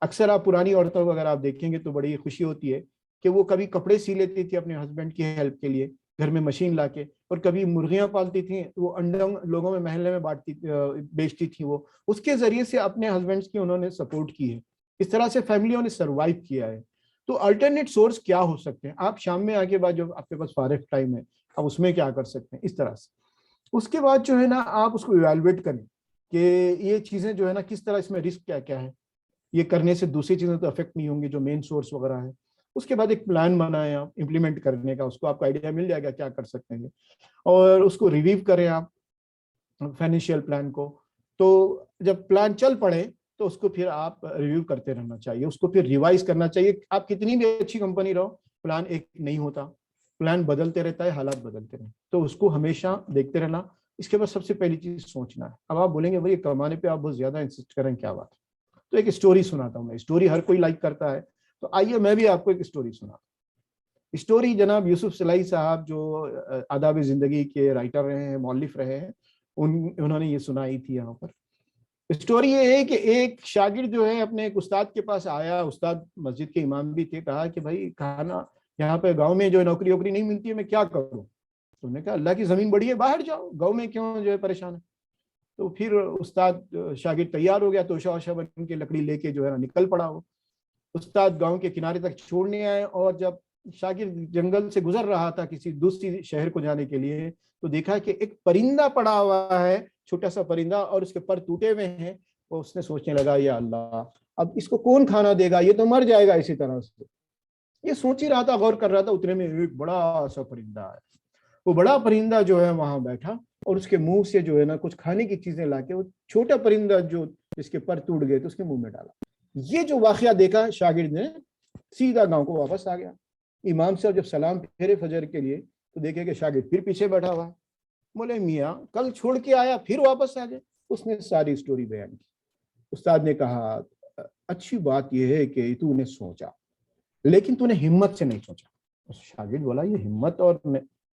اکثر آپ پرانی عورتوں کو اگر آپ دیکھیں گے تو بڑی خوشی ہوتی ہے کہ وہ کبھی کپڑے سی لیتی تھی اپنے ہسبینڈ کی ہیلپ کے لیے گھر میں مشین لا کے, اور کبھی مرغیاں پالتی تھیں, وہ انڈا لوگوں میں محلے میں بیچتی تھی. وہ اس کے ذریعے سے اپنے ہسبینڈس کی انہوں نے سپورٹ کی ہے. اس طرح سے فیملیوں نے سروائیو کیا ہے. تو الٹرنیٹ سورس کیا ہو سکتے ہیں؟ آپ شام میں آگے بعد جو آپ کے پاس فارغ ٹائم ہے, آپ اس میں کیا کر سکتے ہیں, اس طرح سے. اس کے بعد جو ہے نا آپ اس کو ایویلویٹ کریں کہ یہ چیزیں جو ہے نا کس طرح, اس میں رسک کیا کیا ہے, یہ کرنے سے دوسری چیزیں تو افیکٹ نہیں ہوں گی جو مین سورس وغیرہ ہے. اس کے بعد ایک پلان بنائیں آپ امپلیمنٹ کرنے کا, اس کو آپ کو آئیڈیا مل جائے گا کیا کر سکتے ہیں, اور اس کو ریویو کریں آپ فائنینشیل پلان کو. تو جب پلان چل پڑے تو اس کو پھر آپ ریویو کرتے رہنا چاہیے, اس کو پھر ریوائز کرنا چاہیے. آپ کتنی بھی اچھی کمپنی رہو, پلان ایک نہیں ہوتا, پلان بدلتے رہتا ہے, حالات بدلتے رہتے, تو اس کو ہمیشہ دیکھتے رہنا. اس کے بعد سب سے پہلی چیز سوچنا ہے. اب آپ بولیں گے بھائی کمانے پہ آپ بہت زیادہ انسسٹ کریں, کیا بات ہے؟ تو ایک اسٹوری سناتا ہوں میں. اسٹوری ہر کوئی لائک کرتا ہے, تو آئیے میں بھی آپ کو ایک اسٹوری سناتا ہوں. اسٹوری جناب یوسف صلاحی صاحب جو آداب زندگی کے رائٹر رہے ہیں, مؤلف رہے ہیں, انہوں نے یہ سنائی تھی یہاں پر. اسٹوری یہ ہے کہ ایک شاگرد جو ہے اپنے ایک استاد کے پاس آیا, استاد مسجد کے امام بھی تھے, کہا کہ بھائی کھانا یہاں پہ گاؤں میں جو نوکری ووکری نہیں ملتی ہے, میں کیا کروں؟ تو انہوں نے کہا اللہ کی زمین بڑی ہے, باہر جاؤ, گاؤں میں کیوں جو ہے پریشان ہے. تو پھر استاد شاگرد تیار ہو گیا, توشہ وشہ بن کے لکڑی لے کے جو ہے نکل پڑا. وہ استاد گاؤں کے کنارے تک چھوڑنے آئے, اور جب شاگرد جنگل سے گزر رہا تھا کسی دوسری شہر کو جانے کے لیے, تو دیکھا کہ ایک پرندہ پڑا ہوا ہے, چھوٹا سا پرندہ, اور اس کے پر ٹوٹے ہوئے ہیں. وہ اس نے سوچنے لگا یا اللہ, اب اس کو کون کھانا دے گا, یہ تو مر جائے گا اسی طرح سے. یہ سوچ ہی رہا تھا, غور کر رہا تھا, اتنے میں ایک بڑا سا پرندہ ہے. وہ بڑا پرندہ جو ہے وہاں بیٹھا, اور اس کے منہ سے جو ہے نا کچھ کھانے کی چیزیں لا کے وہ چھوٹا پرندہ جو جس کے پر ٹوٹ گئے تو اس کے منہ میں ڈالا. یہ جو واقعہ دیکھا شاگرد نے, سیدھا گاؤں کو واپس آ گیا. امام صاحب جب سلام پھیرے فجر کے لیے, تو دیکھے کہ شاگرد پھر پیچھے بیٹھا ہوا ہے. بولے میاں کل چھوڑ کے آیا, پھر واپس آ گئے. اس نے ساری اسٹوری بیان کی. استاد نے کہا اچھی بات یہ ہے کہ تو نے سوچا, لیکن تو نے ہمت سے نہیں سوچا. شاگرد بولا یہ ہمت اور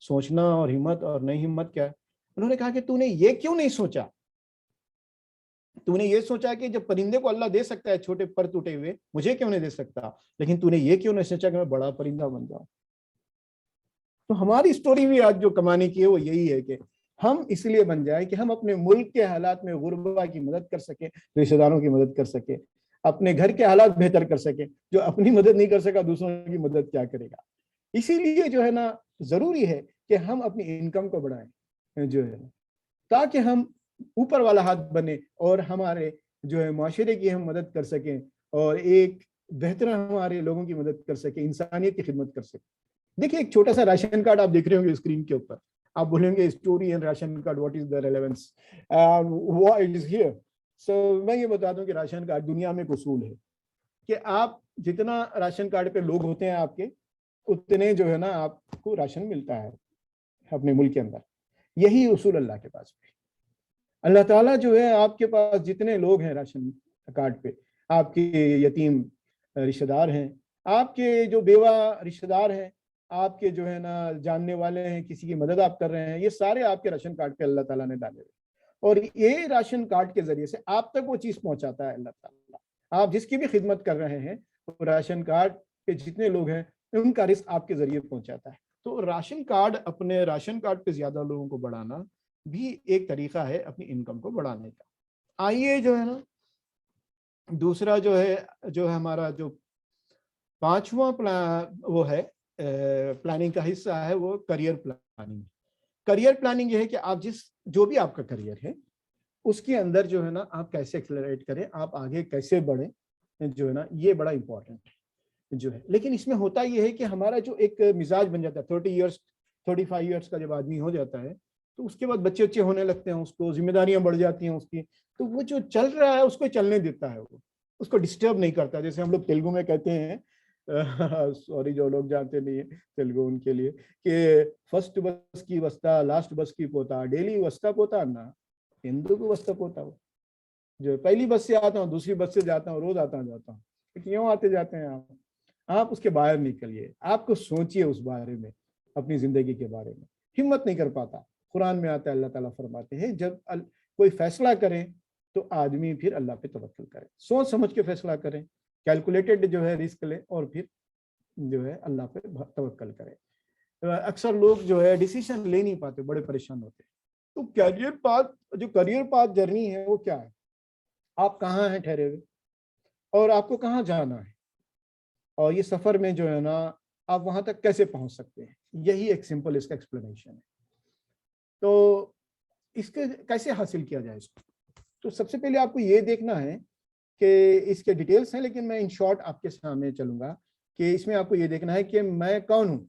سوچنا اور ہمت اور نہیں ہمت کیا ہے؟ انہوں نے کہا کہ تو نے یہ کیوں نہیں سوچا, تو نے یہ سوچا کہ جب پرندے کو اللہ دے سکتا ہے چھوٹے پر ٹوٹے ہوئے, مجھے کیوں نہیں دے سکتا, لیکن تو نے یہ کیوں نہیں سوچا کہ میں بڑا پرندہ بن جاؤں. تو ہماری اسٹوری بھی آج جو کمانے کی ہے وہ یہی ہے کہ ہم اس لیے بن جائیں کہ ہم اپنے ملک کے حالات میں غربا کی مدد کر سکیں, رشتہ داروں کی مدد کر سکیں, اپنے گھر کے حالات بہتر کر سکیں. جو اپنی مدد نہیں کر سکا دوسروں کی مدد کیا کرے گا. اسی لیے جو ہے نا ضروری ہے کہ ہم اپنی انکم کو بڑھائیں, جو ہے تاکہ ہم اوپر والا ہاتھ بنے اور ہمارے جو ہے معاشرے کی ہم مدد کر سکیں, اور ایک بہتر ہمارے لوگوں کی مدد کر سکیں, انسانیت کی خدمت کر سکیں. دیکھیں ایک چھوٹا سا راشن کارڈ آپ دیکھ رہے ہوں گے اسکرین کے اوپر, آپ بولیں گے story and ration card what is the relevance, what is here. So میں یہ بتا دوں کہ راشن کارڈ دنیا میں ایک اصول ہے کہ آپ جتنا راشن کارڈ پہ لوگ ہوتے ہیں آپ کے, اتنے جو ہے نا آپ کو راشن ملتا ہے اپنے ملک کے اندر. یہی اصول اللہ کے پاس بھی. اللہ تعالیٰ جو ہے آپ کے پاس جتنے لوگ ہیں راشن کارڈ پہ, آپ کے یتیم رشتہ دار ہیں, آپ کے جو بیوہ رشتہ دار ہیں, آپ کے جو ہے نا جاننے والے ہیں, کسی کی مدد آپ کر رہے ہیں, یہ سارے آپ کے راشن کارڈ پہ اللہ تعالیٰ نے ڈالے ہوئے. اور یہ راشن کارڈ کے ذریعے سے آپ تک وہ چیز پہنچاتا ہے اللہ تعالیٰ. آپ جس کی بھی خدمت کر رہے ہیں, وہ راشن کارڈ پہ جتنے لوگ ہیں ان کا رزق آپ کے ذریعے پہنچاتا ہے. تو راشن کارڈ, اپنے راشن کارڈ پہ زیادہ لوگوں کو بڑھانا بھی ایک طریقہ ہے اپنی انکم کو بڑھانے کا. آئیے جو ہے نا دوسرا جو ہے ہمارا جو پانچواں وہ ہے پلاننگ کا حصہ ہے, وہ کریئر پلاننگ. کریئر پلاننگ یہ ہے کہ آپ جو بھی آپ کا کریئر ہے اس کے اندر جو ہے نا آپ کیسے ایکسلریٹ کریں, آپ آگے کیسے بڑھیں, جو ہے نا یہ بڑا امپورٹنٹ ہے. جو ہے. لیکن اس میں ہوتا یہ ہے کہ ہمارا جو ایک مزاج بن جاتا ہے 35 ایئرس کا جب آدمی ہو جاتا ہے تو اس کے بعد بچے اچھے ہونے لگتے ہیں, اس کو ذمہ داریاں بڑھ جاتی ہیں اس کی, تو وہ جو چل رہا ہے اس کو چلنے دیتا ہے, وہ اس کو ڈسٹرب نہیں کرتا. جیسے ہم لوگ تیلگو میں کہتے ہیں, سوری جو لوگ جانتے نہیں ہیں تیلگو ان کے لیے, کہ فرسٹ بس کی وسطا لاسٹ بس کی پوتا, ڈیلی وسطا پوتا نا ہندو کو وسطا پوتا. وہ جو پہلی بس سے آتا ہوں دوسری بس سے جاتا ہوں, روز آتا ہوں جاتا ہوں, کیوں آتے جاتے ہیں آپ اس کے باہر نکلیے, آپ کو سوچئے اس بارے میں, اپنی زندگی کے بارے میں. ہمت نہیں کر پاتا. قرآن میں آتا ہے, اللہ تعالیٰ فرماتے ہیں جب کوئی فیصلہ کریں تو آدمی پھر اللہ پہ توکل کرے, سوچ سمجھ کے فیصلہ کریں, کیلکولیٹڈ جو ہے رسک لیں اور پھر جو ہے اللہ پہ توکل کریں. اکثر لوگ جو ہے ڈیسیشن لے نہیں پاتے, بڑے پریشان ہوتے. تو کیریئر پاتھ جرنی ہے وہ کیا ہے, آپ کہاں ہیں ٹھہرے ہوئے اور آپ کو کہاں جانا ہے, اور یہ سفر میں جو ہے نا آپ وہاں تک کیسے پہنچ سکتے ہیں, یہی ایک سمپل اس کا ایکسپلینیشن ہے. تو اس کے کیسے حاصل کیا جائے اس کو, تو سب سے پہلے آپ کو یہ دیکھنا ہے کہ اس کے ڈیٹیلز ہیں, لیکن میں ان شارٹ آپ کے سامنے چلوں گا کہ اس میں آپ کو یہ دیکھنا ہے کہ میں کون ہوں.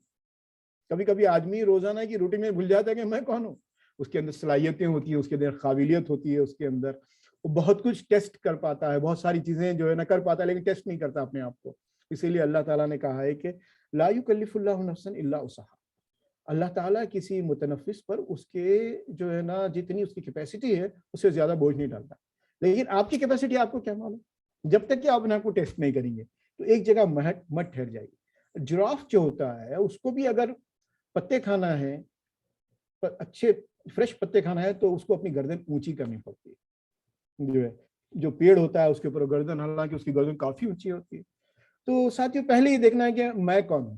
کبھی کبھی آدمی روزانہ کی روٹین میں بھول جاتا ہے کہ میں کون ہوں. اس کے اندر صلاحیتیں ہوتی ہیں, اس کے اندر قابلیت ہوتی ہے, اس کے اندر وہ بہت کچھ ٹیسٹ کر پاتا ہے, بہت ساری چیزیں جو ہے نا کر پاتا ہے, لیکن ٹیسٹ نہیں کرتا اپنے آپ کو. اسی لیے اللہ تعالیٰ نے کہا ہے کہ لا یکلف اللہ نفسا الا وسعها. اللہ تعالیٰ کسی متنفس پر اس کے جو ہے نا جتنی اس کی کیپیسٹی ہے اس سے زیادہ بوجھ نہیں ڈالتا. لیکن آپ کی کیپیسٹی آپ کو کیا معلوم, جب تک کہ آپ اپنے کو ٹیسٹ نہیں کریں گے تو ایک جگہ مت ٹھہر جائے گی. جراف جو ہوتا ہے اس کو بھی اگر پتے کھانا ہے, اچھے فریش پتے کھانا ہے, تو اس کو اپنی گردن اونچی کرنی پڑتی ہے. جو پیڑ ہوتا ہے اس کے اوپر گردن, حالانکہ اس کی گردن کافی اونچی ہوتی ہے. تو ساتھیوں پہلے یہ دیکھنا ہے کہ میں کون ہوں.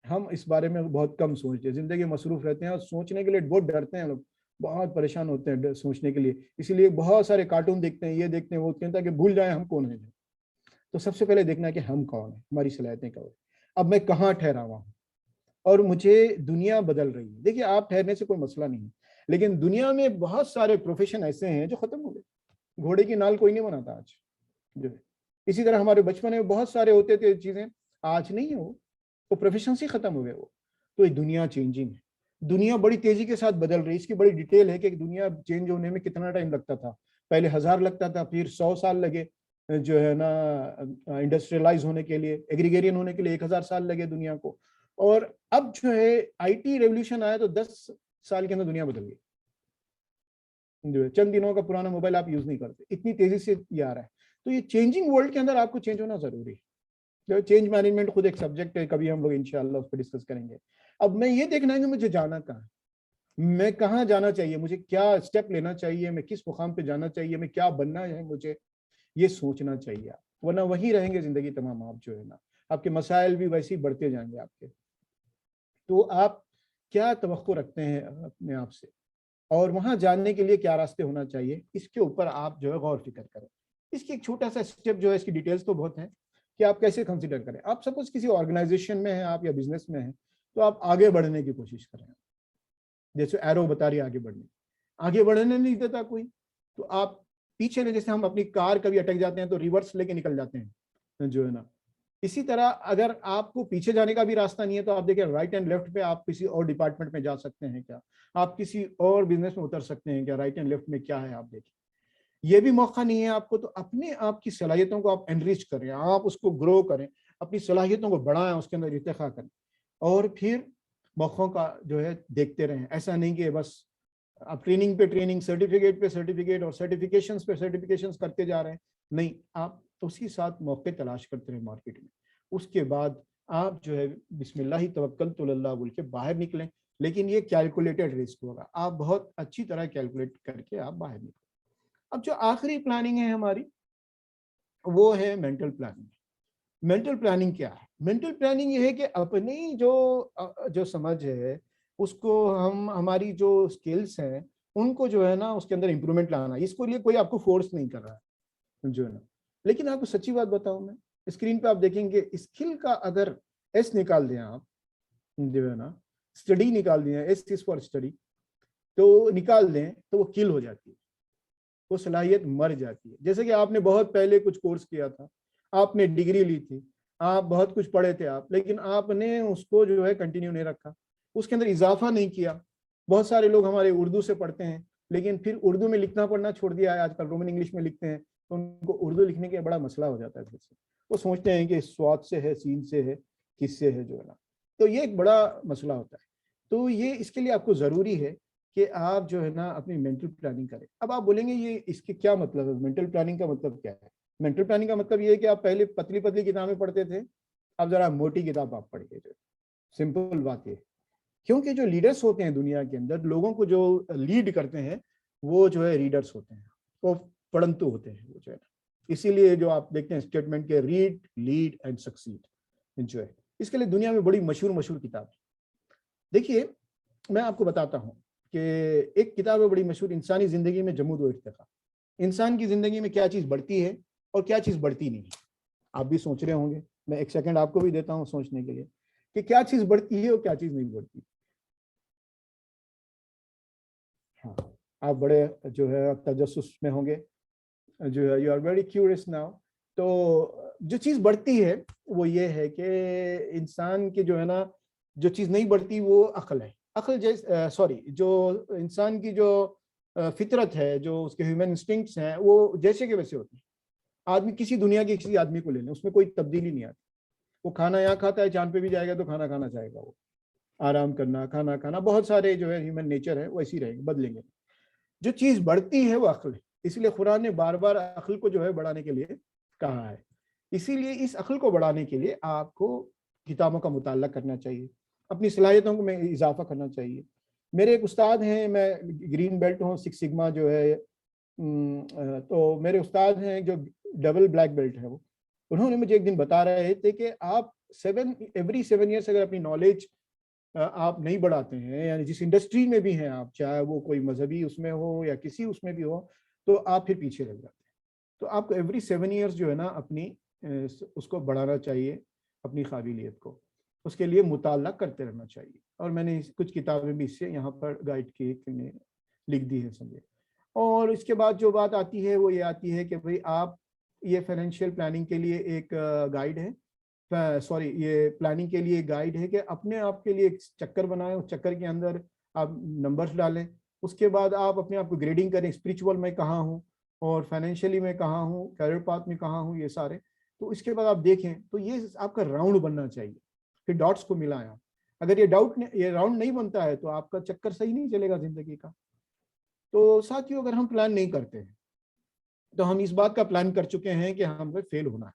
ہم اس بارے میں بہت کم سوچتے ہیں, زندگی مصروف رہتے ہیں اور سوچنے کے لیے بہت ڈرتے ہیں لوگ, بہت پریشان ہوتے ہیں سوچنے کے لیے. اسی لیے بہت سارے کارٹون دیکھتے ہیں, یہ دیکھتے ہیں وہ دیکھتے ہیں تاکہ بھول جائیں ہم کون ہیں. تو سب سے پہلے دیکھنا ہے کہ ہم کون ہیں, ہماری صلاحیتیں کیا ہیں, اب میں کہاں ٹھہرا ہوا ہوں اور مجھے دنیا بدل رہی ہے. دیکھیے آپ ٹھہرنے سے کوئی مسئلہ نہیں ہے, لیکن دنیا میں بہت سارے پروفیشن ایسے ہیں جو ختم ہو گئے. گھوڑے کی نال کوئی نہیں بناتا آج جو ہے. اسی طرح ہمارے بچپن میں بہت سارے ہوتے تھے چیزیں, آج نہیں ہو, وہ پروفیشنس ہی ختم ہو گئے. وہ تو یہ دنیا چینجنگ ہے, دنیا بڑی تیزی کے ساتھ بدل رہی ہے. اس کی بڑی ڈیٹیل ہے کہ دنیا چینج ہونے میں کتنا ٹائم لگتا تھا. پہلے 1000 لگتا تھا, پھر 100 سال لگے جو ہے نا انڈسٹریلائز ہونے کے لیے, ایگریگیرین ہونے کے لیے 1000 سال لگے دنیا کو. اور اب جو ہے آئی ٹی ریولیوشن آیا تو 10 سال کے اندر دنیا بدل گئی. جو ہے چند دنوں کا پرانا موبائل آپ یوز نہیں کرتے, اتنی تیزی سے یہ آ رہا ہے. تو یہ چینجنگ ورلڈ کے اندر آپ کو چینج ہونا ضروری ہے. چینج مینجمنٹ خود ایک سبجیکٹ ہے, کبھی ہم لوگ انشاءاللہ اس پہ ڈسکس کریں گے. اب میں یہ دیکھنا ہے کہ مجھے جانا کہاں ہے, میں کہاں جانا چاہیے, مجھے کیا اسٹیپ لینا چاہیے, میں کس مقام پہ جانا چاہیے, میں کیا بننا ہے, مجھے یہ سوچنا چاہیے. ورنہ وہی رہیں گے زندگی تمام. آپ جو ہے نا آپ کے مسائل بھی ویسے ہی بڑھتے جائیں گے آپ کے. تو آپ کیا توقع رکھتے ہیں اپنے آپ سے, اور وہاں جاننے کے لیے کیا راستے ہونا چاہیے, اس کے اوپر آپ جو ہے غور فکر کریں. اس کی ایک چھوٹا سا اسٹیپ جو ہے, اس کی ڈیٹیلز تو بہت ہیں کہ آپ کیسے کنسیڈر کریں. آپ سپوز کسی آرگنائزیشن میں ہیں آپ یا بزنس میں ہیں, تو آپ آگے بڑھنے کی کوشش کریں. جیسے ایرو بتا رہی ہے آگے بڑھنے نہیں دیتا کوئی, تو آپ پیچھے لے, جیسے ہم اپنی کار کبھی اٹک جاتے ہیں تو ریورس لے کے نکل جاتے ہیں جو ہے نا. اسی طرح اگر آپ کو پیچھے جانے کا بھی راستہ نہیں ہے تو آپ دیکھیں رائٹ اینڈ لیفٹ پہ آپ کسی اور ڈپارٹمنٹ میں جا سکتے ہیں کیا, آپ کسی اور بزنس میں اتر سکتے ہیں کیا, رائٹ اینڈ لیفٹ میں کیا ہے آپ دیکھیں. یہ بھی موقع نہیں ہے آپ کو, تو اپنے آپ کی صلاحیتوں کو آپ انریچ کریں, آپ اس کو گرو کریں, اپنی صلاحیتوں کو بڑھائیں, اس کے اندر ارتقا کریں, اور پھر موقعوں کا جو ہے دیکھتے رہیں. ایسا نہیں کہ بس آپ ٹریننگ پہ ٹریننگ, سرٹیفکیٹ پہ سرٹیفکیٹ اور سرٹیفکیشنز پہ سرٹیفکیشنز کرتے جا رہے ہیں. نہیں, آپ اسی ساتھ موقع تلاش کرتے رہیں مارکیٹ میں. اس کے بعد آپ جو ہے بسم اللہ توکلت علی اللہ بول کے باہر نکلیں. لیکن یہ کیلکولیٹڈ رسک ہوگا, آپ بہت اچھی طرح کیلکولیٹ کر کے آپ باہر نکلیں. اب جو آخری پلاننگ ہے ہماری وہ ہے مینٹل پلاننگ. مینٹل پلاننگ کیا ہے؟ مینٹل پلاننگ یہ ہے کہ اپنی جو سمجھ ہے اس کو ہماری جو سکلز ہیں ان کو جو ہے نا اس کے اندر امپرومنٹ لانا. اس کو لیے کوئی آپ کو فورس نہیں کر رہا ہے جو ہے نا. لیکن آپ کو سچی بات بتاؤں, میں اسکرین پہ آپ دیکھیں گے اسکل کا اگر ایس نکال دیں آپ جو ہے نا, اسٹڈی نکال دیں, ایس از فار اسٹڈی, تو نکال دیں تو وہ کل ہو جاتی ہے, وہ صلاحیت مر جاتی ہے. جیسے کہ آپ نے بہت پہلے کچھ کورس کیا تھا, آپ نے ڈگری لی تھی, آپ بہت کچھ پڑھے تھے آپ، لیکن آپ نے اس کو جو ہے کنٹینیو نہیں رکھا، اس کے اندر اضافہ نہیں کیا. بہت سارے لوگ ہمارے اردو سے پڑھتے ہیں لیکن پھر اردو میں لکھنا پڑھنا چھوڑ دیا ہے، آج کل رومن انگلش میں لکھتے ہیں تو ان کو اردو لکھنے کا بڑا مسئلہ ہو جاتا ہے. پھر سے وہ سوچتے ہیں کہ سواد سے ہے، سین سے ہے، کس سے ہے جو ہے نا، تو یہ ایک بڑا مسئلہ ہوتا ہے. تو یہ اس کے لیے آپ کو ضروری ہے کہ آپ جو ہے نا اپنی مینٹل پلاننگ کریں. اب آپ بولیں گے یہ اس کے کیا مطلب ہے، مینٹل پلاننگ کا مطلب کیا ہے؟ مینٹل پلاننگ کا مطلب یہ ہے کہ آپ پہلے پتلی پتلی کتابیں پڑھتے تھے، اب ذرا موٹی کتاب آپ پڑھیے. جو سمپل بات یہ ہے، کیونکہ جو لیڈرز ہوتے ہیں دنیا کے اندر، لوگوں کو جو لیڈ کرتے ہیں وہ جو ہے ریڈرز ہوتے ہیں، وہ پڑھنتو ہوتے ہیں وہ جو ہے. اسی لیے جو آپ دیکھتے ہیں اسٹیٹمنٹ کے ریڈ لیڈ اینڈ سکسیڈ جو ہے، اس کے لیے دنیا میں بڑی مشہور کتاب ہے. دیکھیے میں آپ کو بتاتا ہوں کہ ایک کتاب ہے بڑی مشہور، انسانی زندگی میں جمود و ارتقا. انسان کی زندگی میں کیا چیز بڑھتی ہے اور کیا چیز بڑھتی نہیں ہے. آپ بھی سوچ رہے ہوں گے، میں ایک سیکنڈ آپ کو بھی دیتا ہوں سوچنے کے لیے کہ کیا چیز بڑھتی ہے اور کیا چیز نہیں بڑھتی. ہاں آپ بڑے جو ہے تجسس میں ہوں گے، جو ہے you are very curious now. تو جو چیز بڑھتی ہے وہ یہ ہے کہ انسان کی جو ہے نا، جو چیز نہیں بڑھتی وہ عقل ہے. عقل سوری جو انسان کی جو فطرت ہے، جو اس کے ہیومن انسٹنکٹس ہیں، وہ جیسے کہ ویسے ہوتے ہیں. آدمی کسی دنیا کے کسی آدمی کو لے لیں، اس میں کوئی تبدیلی نہیں آتی. وہ کھانا یہاں کھاتا ہے، چاند پہ بھی جائے گا تو کھانا کھانا چاہے گا، وہ آرام کرنا، کھانا کھانا، بہت سارے جو ہے ہیومن نیچر ہے وہ ایسی رہے گی، بدلیں گے. جو چیز بڑھتی ہے وہ عقل ہے. اسی لیے قرآن نے بار بار عقل کو جو ہے بڑھانے کے لیے کہا ہے. اسی لیے اس عقل کو بڑھانے کے لیے آپ کو کتابوں کا مطالعہ کرنا چاہیے، اپنی صلاحیتوں میں اضافہ کرنا چاہیے. میرے ایک استاد ہیں، میں گرین بیلٹ ہوں، 6 سگما جو ہے، تو میرے استاد ہیں جو ڈبل بلیک بیلٹ ہے، وہ انہوں نے مجھے ایک دن بتا رہے تھے کہ آپ ایوری 7 ایئرس اگر اپنی نالج آپ نہیں بڑھاتے ہیں، یعنی جس انڈسٹری میں بھی ہیں آپ، چاہے وہ کوئی مذہبی اس میں ہو یا کسی اس میں بھی ہو، تو آپ پھر پیچھے رہ جاتے ہیں. تو آپ کو ایوری 7 ایئرس جو ہے نا اپنی اس کو بڑھانا چاہیے، اپنی قابلیت کو. اس کے لیے مطالعہ کرتے رہنا چاہیے. اور میں نے کچھ کتابیں بھی اس سے یہاں پر گائیڈ کی لکھ دی ہے سمجھے. اور اس کے بعد جو بات آتی ہے وہ یہ آتی ہے کہ بھئی آپ یہ فائنینشیل پلاننگ کے لیے ایک گائیڈ ہے، سوری یہ پلاننگ کے لیے گائیڈ ہے کہ اپنے آپ کے لیے ایک چکر بنائیں، اس چکر کے اندر آپ نمبرز ڈالیں. اس کے بعد آپ اپنے آپ کو گریڈنگ کریں، اسپریچول میں کہاں ہوں اور فائنینشیلی میں کہاں ہوں، کیریئر پاتھ میں کہاں ہوں، یہ سارے. تو اس کے بعد آپ دیکھیں تو یہ آپ کا راؤنڈ بننا چاہیے. پھر ڈاٹس کو ملائیں. اگر یہ راؤنڈ نہیں بنتا ہے تو آپ کا چکر صحیح نہیں چلے گا زندگی کا. تو ساتھیوں اگر ہم پلان نہیں کرتے ہیں تو ہم اس بات کا پلان کر چکے ہیں کہ ہم کو فیل ہونا ہے.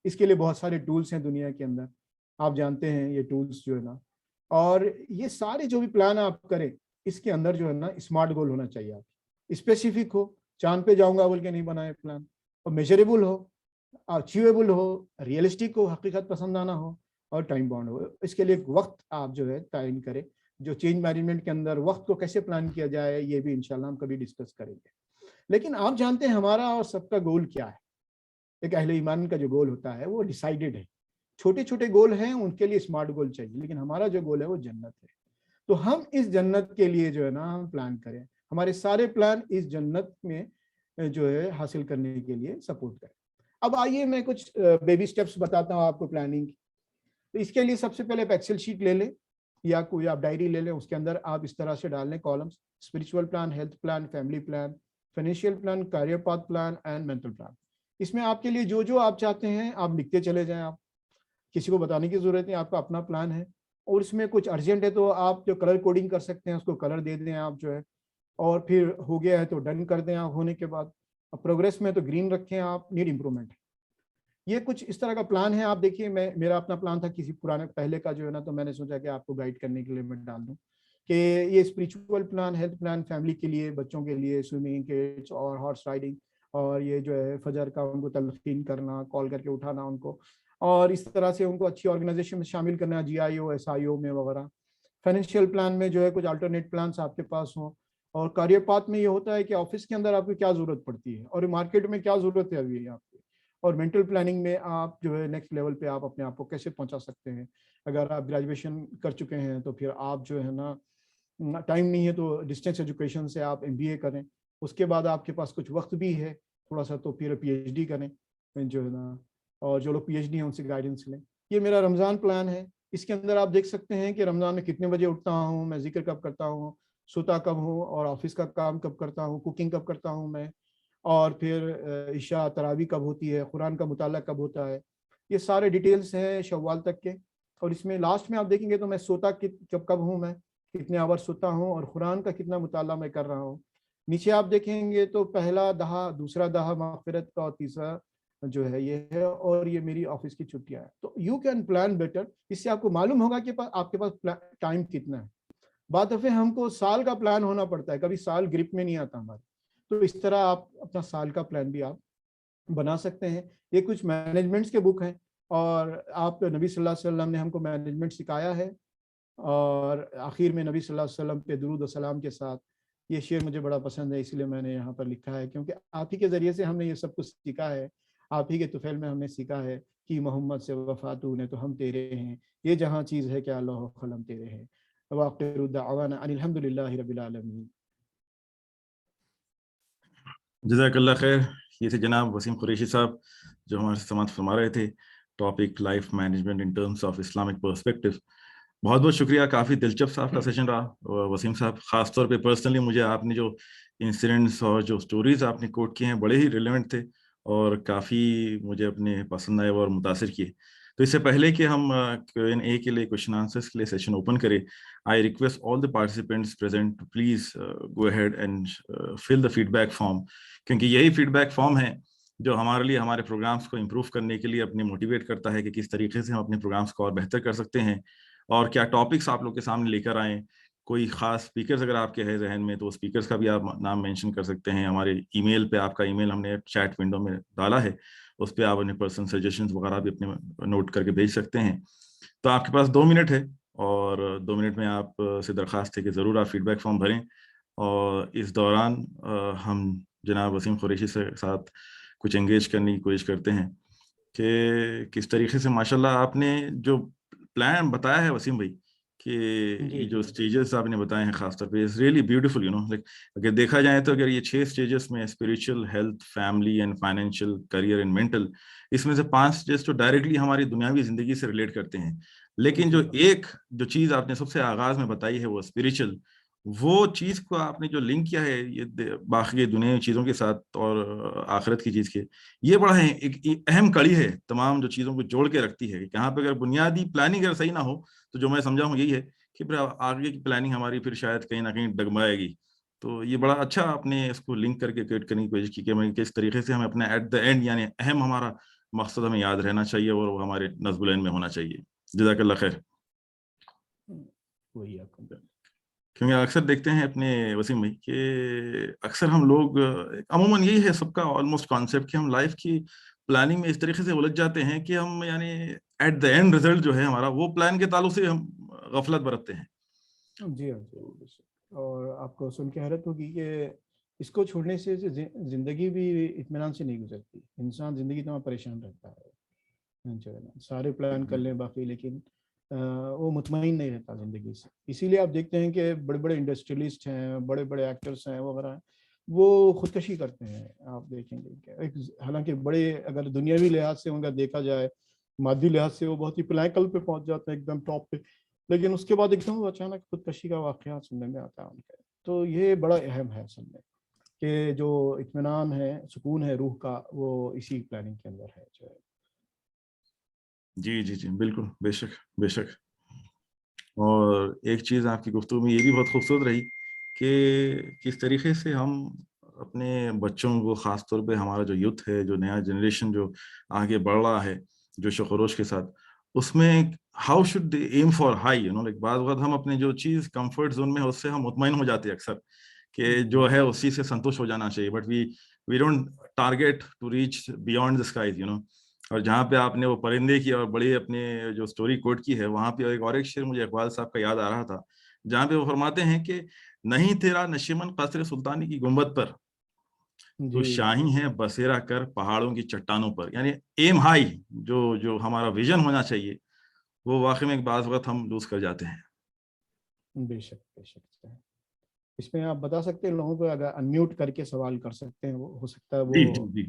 اس کے لیے بہت سارے ٹولز ہیں دنیا کے اندر، آپ جانتے ہیں یہ ٹولز جو ہے نا. اور یہ سارے جو بھی پلان آپ کریں اس کے اندر جو ہے نا اسمارٹ گول ہونا چاہیے. آپ اسپیسیفک ہو، چاند پہ جاؤں گا بول کے نہیں بنائے پلان، اور میجریبل ہو، اچیویبل ہو، ریئلسٹک ہو، حقیقت پسندانہ ہو، اور ٹائم باؤنڈ ہو. اس کے لیے ایک وقت آپ جو ہے تعین کریں. جو چینج مینجمنٹ کے اندر وقت کو کیسے پلان کیا جائے یہ بھی انشاءاللہ ہم کبھی ڈسکس کریں گے. لیکن آپ جانتے ہیں ہمارا اور سب کا گول کیا ہے. ایک اہل ایمان کا جو گول ہوتا ہے وہ ڈیسائیڈڈ ہے. چھوٹے چھوٹے گول ہیں ان کے لیے اسمارٹ گول چاہیے، لیکن ہمارا جو گول ہے وہ جنت ہے. تو ہم اس جنت کے لیے جو ہے نا ہم پلان کریں، ہمارے سارے پلان اس جنت میں جو ہے حاصل کرنے کے لیے سپورٹ کریں. اب آئیے میں کچھ بیبی سٹیپس بتاتا ہوں آپ کو پلاننگ. تو اس کے لیے سب سے پہلے ایکسل شیٹ لے لیں یا کوئی آپ ڈائری لے لیں، اس کے اندر آپ اس طرح سے ڈال لیں columns: spiritual plan, health plan, family plan, financial plan, career path plan and mental plan. اس میں آپ کے لیے جو آپ چاہتے ہیں آپ لکھتے چلے جائیں. آپ کسی کو بتانے کی ضرورت نہیں، آپ کا اپنا پلان ہے. اور اس میں کچھ ارجنٹ ہے تو آپ جو کلر کوڈنگ کر سکتے ہیں اس کو کلر دے دیں آپ جو ہے، اور پھر ہو گیا ہے تو ڈن کر دیں آپ. ہونے کے بعد پروگریس میں تو گرین رکھیں آپ، نیڈ امپرومنٹ. یہ کچھ اس طرح کا پلان ہے. آپ دیکھیے میرا اپنا پلان تھا کسی پرانے پہلے کا جو ہے نا، تو میں نے سوچا کہ آپ کو گائیڈ کرنے کے لیے میں ڈال دوں کہ یہ spiritual plan, health plan, family کے لیے، بچوں کے لیے سوئمنگ کے اور ہارس رائڈنگ، اور یہ جو ہے فجر کا ان کو تلقین کرنا، کال کر کے اٹھانا ان کو، اور اس طرح سے ان کو اچھی آرگنائزیشن میں شامل کرنا، جی آئی او، ایس آئی او میں وغیرہ. فائنینشیل پلان میں جو ہے کچھ الٹرنیٹ پلانس آپ کے پاس ہوں. اور کیریئر پاتھ میں یہ ہوتا ہے کہ آفس کے اندر آپ کو کیا ضرورت پڑتی ہے اور مارکیٹ میں کیا ضرورت ہے ابھی آپ کو. اور مینٹل پلاننگ میں آپ جو ہے نیکسٹ لیول پہ آپ اپنے آپ کو کیسے پہنچا سکتے ہیں. اگر آپ گریجویشن کر چکے ہیں تو پھر آپ جو ہے نا ٹائم نہیں ہے تو ڈسٹینس ایجوکیشن سے آپ MBA کریں. اس کے بعد آپ کے پاس کچھ وقت بھی ہے تھوڑا سا تو پھر PhD کریں جو ہے نا. اور جو لوگ PhD ہیں ان سے گائیڈنس لیں. یہ میرا رمضان پلان ہے. اس کے اندر آپ دیکھ سکتے ہیں کہ رمضان میں کتنے بجے اٹھتا ہوں میں, ذکر کب کرتا ہوں, سوتا کب ہوں, اور آفس کا کام کب کرتا ہوں, کوکنگ کب کرتا ہوں میں, اور پھر عشاء تراویح کب ہوتی ہے, قرآن کا مطالعہ کب ہوتا ہے. یہ سارے ڈیٹیلز ہیں شوال تک کے. اور اس میں لاسٹ میں آپ دیکھیں گے تو میں سوتا کب ہوں, میں کتنے آور سوتا ہوں, اور قرآن کا کتنا مطالعہ میں کر رہا ہوں. نیچے آپ دیکھیں گے تو پہلا دہا, دوسرا دہا مغفرت کا, اور تیسرا جو ہے یہ ہے, اور یہ میری آفس کی چھٹیاں ہیں. تو یو کین پلان بیٹر. اس سے آپ کو معلوم ہوگا کہ آپ کے پاس ٹائم کتنا ہے. بعض دفعہ ہم کو سال کا پلان ہونا پڑتا ہے, کبھی سال گرپ میں نہیں آتا ہمارے. تو اس طرح آپ اپنا سال کا پلان بھی آپ بنا سکتے ہیں. یہ کچھ مینجمنٹس کے بک ہیں, اور آپ نبی صلی اللہ علیہ وسلم نے ہم کو مینجمنٹ سکھایا ہے. اور آخر میں نبی صلی اللہ علیہ وسلم پہ درود و سلام کے ساتھ یہ شعر مجھے بڑا پسند ہے, اس لیے میں نے یہاں پر لکھا ہے, کیونکہ آپ ہی کے ذریعے سے ہم نے یہ سب کچھ سیکھا ہے. آپ ہی کے طفیل میں ہم نے سیکھا ہے کہ محمد سے وفاتو نے تو ہم تیرے ہیں, یہ جہاں چیز ہے کہ اللہ قلم تیرے ہیں. وآخر دعوانا ان الحمد للہ رب العالمین. جزاک اللہ خیر. یہ تھے جناب وسیم قریشی صاحب جو ہمارے سماعت فرما رہے تھے topic life management in terms of Islamic perspective. بہت بہت شکریہ. کافی دلچسپ آپ کا سیشن رہا وسیم صاحب. خاص طور پہ پرسنلی مجھے آپ نے جو انسیڈنٹس اور جو سٹوریز آپ نے کوٹ کیے ہیں بڑے ہی ریلیونٹ تھے اور کافی مجھے اپنے پسند آئے اور متاثر کیے. تو اس سے پہلے کہ ہم Q&A کے لیے کویشچن آنسرس کے لیے سیشن اوپن کریں, I request all the participants present to please go ahead and fill the feedback form, کیونکہ یہی فیڈ بیک فارم ہے جو ہمارے لیے ہمارے پروگرامس کو امپروو کرنے کے لیے اپنے موٹیویٹ کرتا ہے کہ کس طریقے سے ہم اپنے پروگرامس کو اور بہتر کر سکتے ہیں, اور کیا ٹاپکس آپ لوگ کے سامنے لے کر آئیں. کوئی خاص اسپیکرز اگر آپ کے ہے ذہن میں تو اسپیکرز کا بھی آپ نام مینشن کر سکتے ہیں. ہمارے ای میل پہ, آپ کا ای میل ہم نے چیٹ ونڈو میں ڈالا ہے, اس پہ آپ اپنے پرسنل سجیشنز وغیرہ بھی اپنے نوٹ کر کے بھیج سکتے ہیں. تو آپ کے پاس 2 منٹ ہے, اور 2 منٹ میں آپ سے درخواست ہے کہ ضرور آپ فیڈ بیک فارم بھریں. اور اس دوران ہم جناب وسیم قریشی سے ساتھ کچھ انگیج کرنے کی کوشش کرتے ہیں کہ کس طریقے سے ماشاءاللہ آپ نے جو پلان بتایا ہے وسیم بھائی, کہ یہ جو اسٹیجز آپ نے بتائے ہیں خاص طور پہ اٹس ریئلی بیوٹیفل. لائک اگر دیکھا جائے تو اگر یہ 6 اسٹیجز میں spiritual, health, family and financial, career and mental, اس میں سے 5 اسٹیجز تو ڈائریکٹلی ہماری دنیاوی زندگی سے ریلیٹ کرتے ہیں. لیکن جو چیز آپ نے سب سے آغاز میں بتائی ہے وہ اسپریچل, وہ چیز کو آپ نے جو لنک کیا ہے یہ باقی دنیا چیزوں کے ساتھ اور آخرت کی چیز کے, یہ بڑا ہے ایک اہم کڑی ہے تمام جو چیزوں کو جوڑ کے رکھتی ہے. یہاں پہ اگر بنیادی پلاننگ اگر صحیح نہ ہو تو جو میں سمجھا ہوں یہی ہے کہ پھر آگے کی پلاننگ ہماری پھر شاید کہیں نہ کہیں ڈگمائے گی. تو یہ بڑا اچھا آپ نے اس کو لنک کر کے کریٹ کرنے کی کوشش کی کہ کس طریقے سے ہمیں اپنا ایٹ دا اینڈ یعنی اہم ہمارا مقصد ہمیں یاد رہنا چاہیے اور وہ ہمارے نصب العین میں ہونا چاہیے. جزاک اللہ خیر. کیونکہ اکثر دیکھتے ہیں اپنے وسیم بھائی کہ اکثر ہم لوگ عموماً یہی ہے سب کا آلموسٹ کانسیپٹ کہ ہم لائف کی پلاننگ میں اس طریقے سے الجھ جاتے ہیں کہ ہم یعنی ایٹ دا اینڈ رزلٹ جو ہے ہمارا وہ پلان کے تعلق سے ہم غفلت برتتے ہیں. جی ہاں جی. اور آپ کو سن کے حیرت ہوگی کہ اس کو چھوڑنے سے زندگی بھی اطمینان سے نہیں گزرتی. انسان زندگی تمام پریشان رہتا ہے, سارے پلان کر لیں باقی, لیکن وہ مطمئن نہیں رہتا زندگی سے. اسی لیے آپ دیکھتے ہیں کہ بڑے بڑے انڈسٹریلسٹ ہیں, بڑے بڑے ایکٹرس ہیں وغیرہ, وہ خودکشی کرتے ہیں. آپ دیکھیں گے حالانکہ بڑے اگر دنیاوی لحاظ سے ان کا دیکھا جائے, مادی لحاظ سے وہ بہت ہی پلانکل پہ پہنچ جاتے ہیں, ایک دم ٹاپ پہ, لیکن اس کے بعد ایک دم اچانک خودکشی کا واقعہ سننے میں آتا ہے ان کا. تو یہ بڑا اہم ہے اصل میں کہ جو اطمینان ہے, سکون ہے روح کا, وہ اسی پلاننگ کے اندر ہے جو ہے. جی جی جی بالکل, بے شک بے شک. اور ایک چیز آپ کی گفتگو میں یہ بھی بہت خوبصورت رہی کہ کس طریقے سے ہم اپنے بچوں کو, خاص طور پہ ہمارا جو یوتھ ہے, جو نیا جنریشن جو آگے بڑھ رہا ہے جوش و خروش کے ساتھ, اس میں how should they aim for high. Like بعض وقت ہم اپنے جو چیز کمفرٹ زون میں ہے اس سے ہم مطمئن ہو جاتے ہیں اکثر کہ جو ہے اسی سے سنتوش ہو جانا چاہیے, but we don't target to reach beyond the skies. اور جہاں پہ آپ نے وہ پرندے کی اور بڑی اپنے جو سٹوری کوٹ کی ہے, وہاں پہ ایک شعر مجھے اقبال صاحب کا یاد آ رہا تھا, جہاں پہ وہ فرماتے ہیں کہ نہیں تیرا نشیمن قصر سلطانی کی گنبد پر, تو شاہی ہے بسیرا کر پہاڑوں کی چٹانوں پر. یعنی ایم ہائی, جو ہمارا ویژن ہونا چاہیے وہ واقعی میں ایک بعض وقت ہم لوز کر جاتے ہیں. بے شک بے شک. اس میں آپ بتا سکتے ہیں لوگوں کو, اگر انمیوٹ کر کے سوال کر سکتے ہیں, وہ ہو سکتا ہے جی وہ جی جی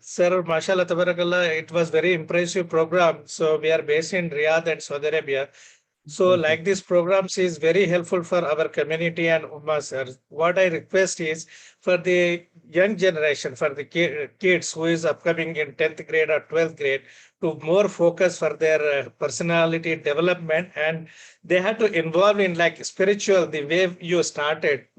Sir, mashallah, tabarakallah, it was very impressive program. So we are based in Riyadh and Saudi Arabia. So Thank you. like these programs is very helpful for our community and Ummah, sir. What I request is for the young generation, for the kids who is upcoming in 10th grade or 12th grade, to more focus for their personality development, and they have to involve in like spiritual, the way you started.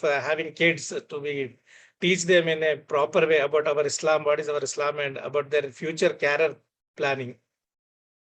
for having kids to be teach them in a proper way about our Islam, what is our Islam, and about their future career planning.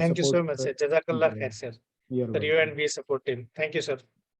Thank you so much, sir. Jazakallah khair, sir. For you and we support him. Thank you, sir.